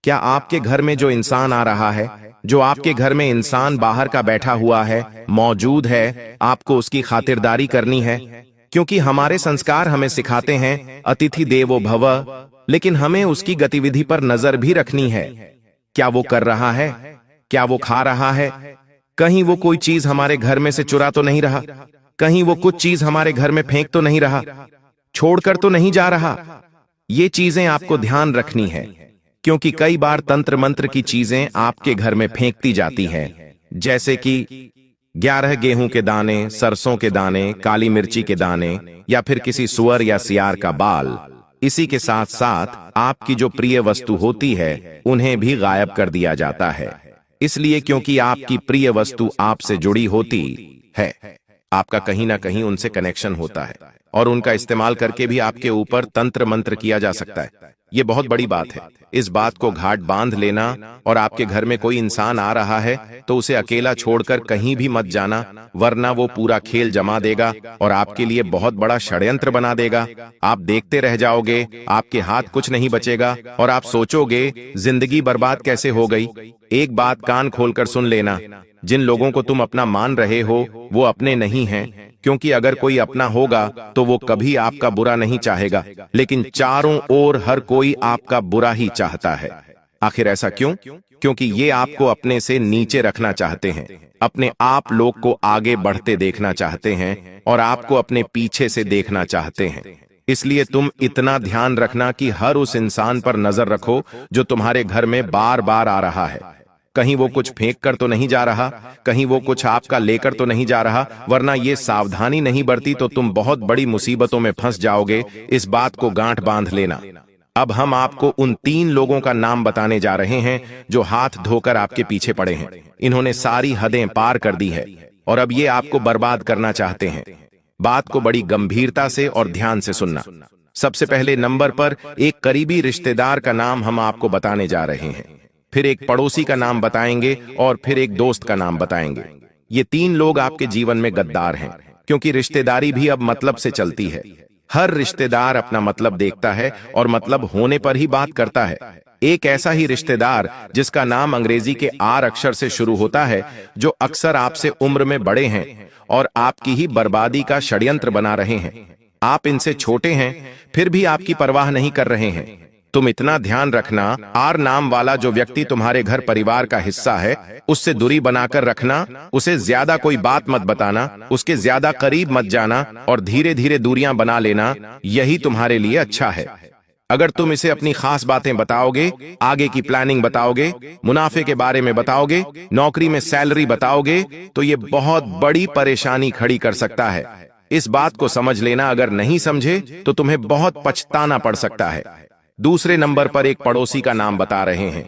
क्या आपके घर में जो इंसान आ रहा है, जो आपके घर में इंसान बाहर का बैठा हुआ है, मौजूद है, आपको उसकी खातिरदारी करनी है। क्योंकि हमारे संस्कार हमें सिखाते हैं अतिथि देवो भव, लेकिन हमें उसकी गतिविधि पर नजर भी रखनी है। क्या वो कर रहा है, क्या वो खा रहा है, कहीं वो कोई चीज हमारे घर में से चुरा तो नहीं रहा, कहीं वो कुछ चीज हमारे घर में फेंक तो नहीं रहा, छोड़कर तो नहीं जा रहा। ये चीजें आपको ध्यान रखनी है, क्योंकि कई बार तंत्र मंत्र की चीजें आपके घर में फेंकती जाती हैं, जैसे कि 11 गेहूं के दाने, सरसों के दाने, काली मिर्ची के दाने, या फिर किसी सुअर या सियार का बाल। इसी के साथ साथ आपकी जो प्रिय वस्तु होती है उन्हें भी गायब कर दिया जाता है, इसलिए क्योंकि आपकी प्रिय वस्तु आपसे जुड़ी होती है, आपका कहीं ना कहीं उनसे कनेक्शन होता है, और उनका इस्तेमाल करके भी आपके ऊपर तंत्र मंत्र किया जा सकता है। ये बहुत बड़ी बात है, इस बात को घाट बांध लेना। और आपके घर में कोई इंसान आ रहा है तो उसे अकेला छोड़कर कहीं भी मत जाना, वरना वो पूरा खेल जमा देगा और आपके लिए बहुत बड़ा षड्यंत्र बना देगा। आप देखते रह जाओगे, आपके हाथ कुछ नहीं बचेगा और आप सोचोगे जिंदगी बर्बाद कैसे हो गई। एक बात कान खोलकर सुन लेना, जिन लोगों को तुम अपना मान रहे हो वो अपने नहीं हैं, क्योंकि अगर कोई अपना होगा तो वो कभी आपका बुरा नहीं चाहेगा, लेकिन चारों ओर हर कोई आपका बुरा ही चाहता है। आखिर ऐसा क्यों? क्योंकि ये आपको अपने से नीचे रखना चाहते हैं, अपने आप लोग को आगे बढ़ते देखना चाहते हैं और आपको अपने पीछे से देखना चाहते हैं। इसलिए तुम इतना ध्यान रखना कि हर उस इंसान पर नजर रखो जो तुम्हारे घर में बार बार आ रहा है। कहीं वो कुछ फेंक कर तो नहीं जा रहा, कहीं वो कुछ आपका लेकर तो नहीं जा रहा, वरना ये सावधानी नहीं बरती तो तुम बहुत बड़ी मुसीबतों में फंस जाओगे। इस बात को गांठ बांध लेना। अब हम आपको उन 3 लोगों का नाम बताने जा रहे हैं जो हाथ धोकर आपके पीछे पड़े हैं। इन्होंने सारी हदें पार कर दी है और अब ये आपको बर्बाद करना चाहते हैं। बात को बड़ी गंभीरता से और ध्यान से सुनना। सबसे पहले नंबर पर एक करीबी रिश्तेदार का नाम हम आपको बताने जा रहे हैं, फिर एक पड़ोसी का नाम बताएंगे और फिर एक दोस्त का नाम बताएंगे। ये 3 लोग आपके जीवन में गद्दार हैं, क्योंकि रिश्तेदारी भी अब मतलब से चलती है। हर रिश्तेदार अपना मतलब देखता है और मतलब होने पर ही बात करता है। एक ऐसा ही रिश्तेदार जिसका नाम अंग्रेजी के आर अक्षर से शुरू होता है, जो अक्सर आपसे उम्र में बड़े हैं और आपकी ही बर्बादी का षड्यंत्र बना रहे हैं। आप इनसे छोटे हैं फिर भी आपकी परवाह नहीं कर रहे हैं। तुम इतना ध्यान रखना, आर नाम वाला जो व्यक्ति तुम्हारे घर परिवार का हिस्सा है, उससे दूरी बनाकर रखना, उसे ज्यादा कोई बात मत बताना, उसके ज्यादा करीब मत जाना और धीरे धीरे दूरियां बना लेना, यही तुम्हारे लिए अच्छा है। अगर तुम इसे अपनी खास बातें बताओगे, आगे की प्लानिंग बताओगे, मुनाफे के बारे में बताओगे, नौकरी में सैलरी बताओगे, तो ये बहुत बड़ी परेशानी खड़ी कर सकता है। इस बात को समझ लेना, अगर नहीं समझे तो तुम्हें बहुत पछताना पड़ सकता है। दूसरे नंबर पर एक पड़ोसी का नाम बता रहे हैं।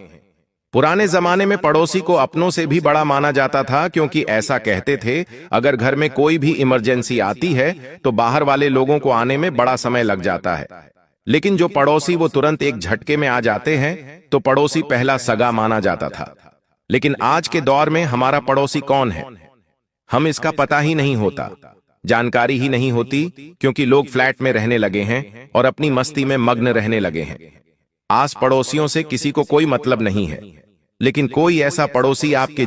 पुराने जमाने में पड़ोसी को अपनों से भी बड़ा माना जाता था, क्योंकि ऐसा कहते थे अगर घर में कोई भी इमरजेंसी आती है तो बाहर वाले लोगों को आने में बड़ा समय लग जाता है, लेकिन जो पड़ोसी वो तुरंत एक झटके में आ जाते हैं, तो पड़ोसी पहला सगा माना जाता था। लेकिन आज के दौर में हमारा पड़ोसी कौन है, हम इसका पता ही नहीं होता, जानकारी ही नहीं होती, क्योंकि लोग फ्लैट में रहने लगे हैं और अपनी मस्ती में मग्न रहने लगे हैं। आस पड़ोसियों से किसी को कोई मतलब नहीं है, लेकिन कोई ऐसा पड़ोसी आपके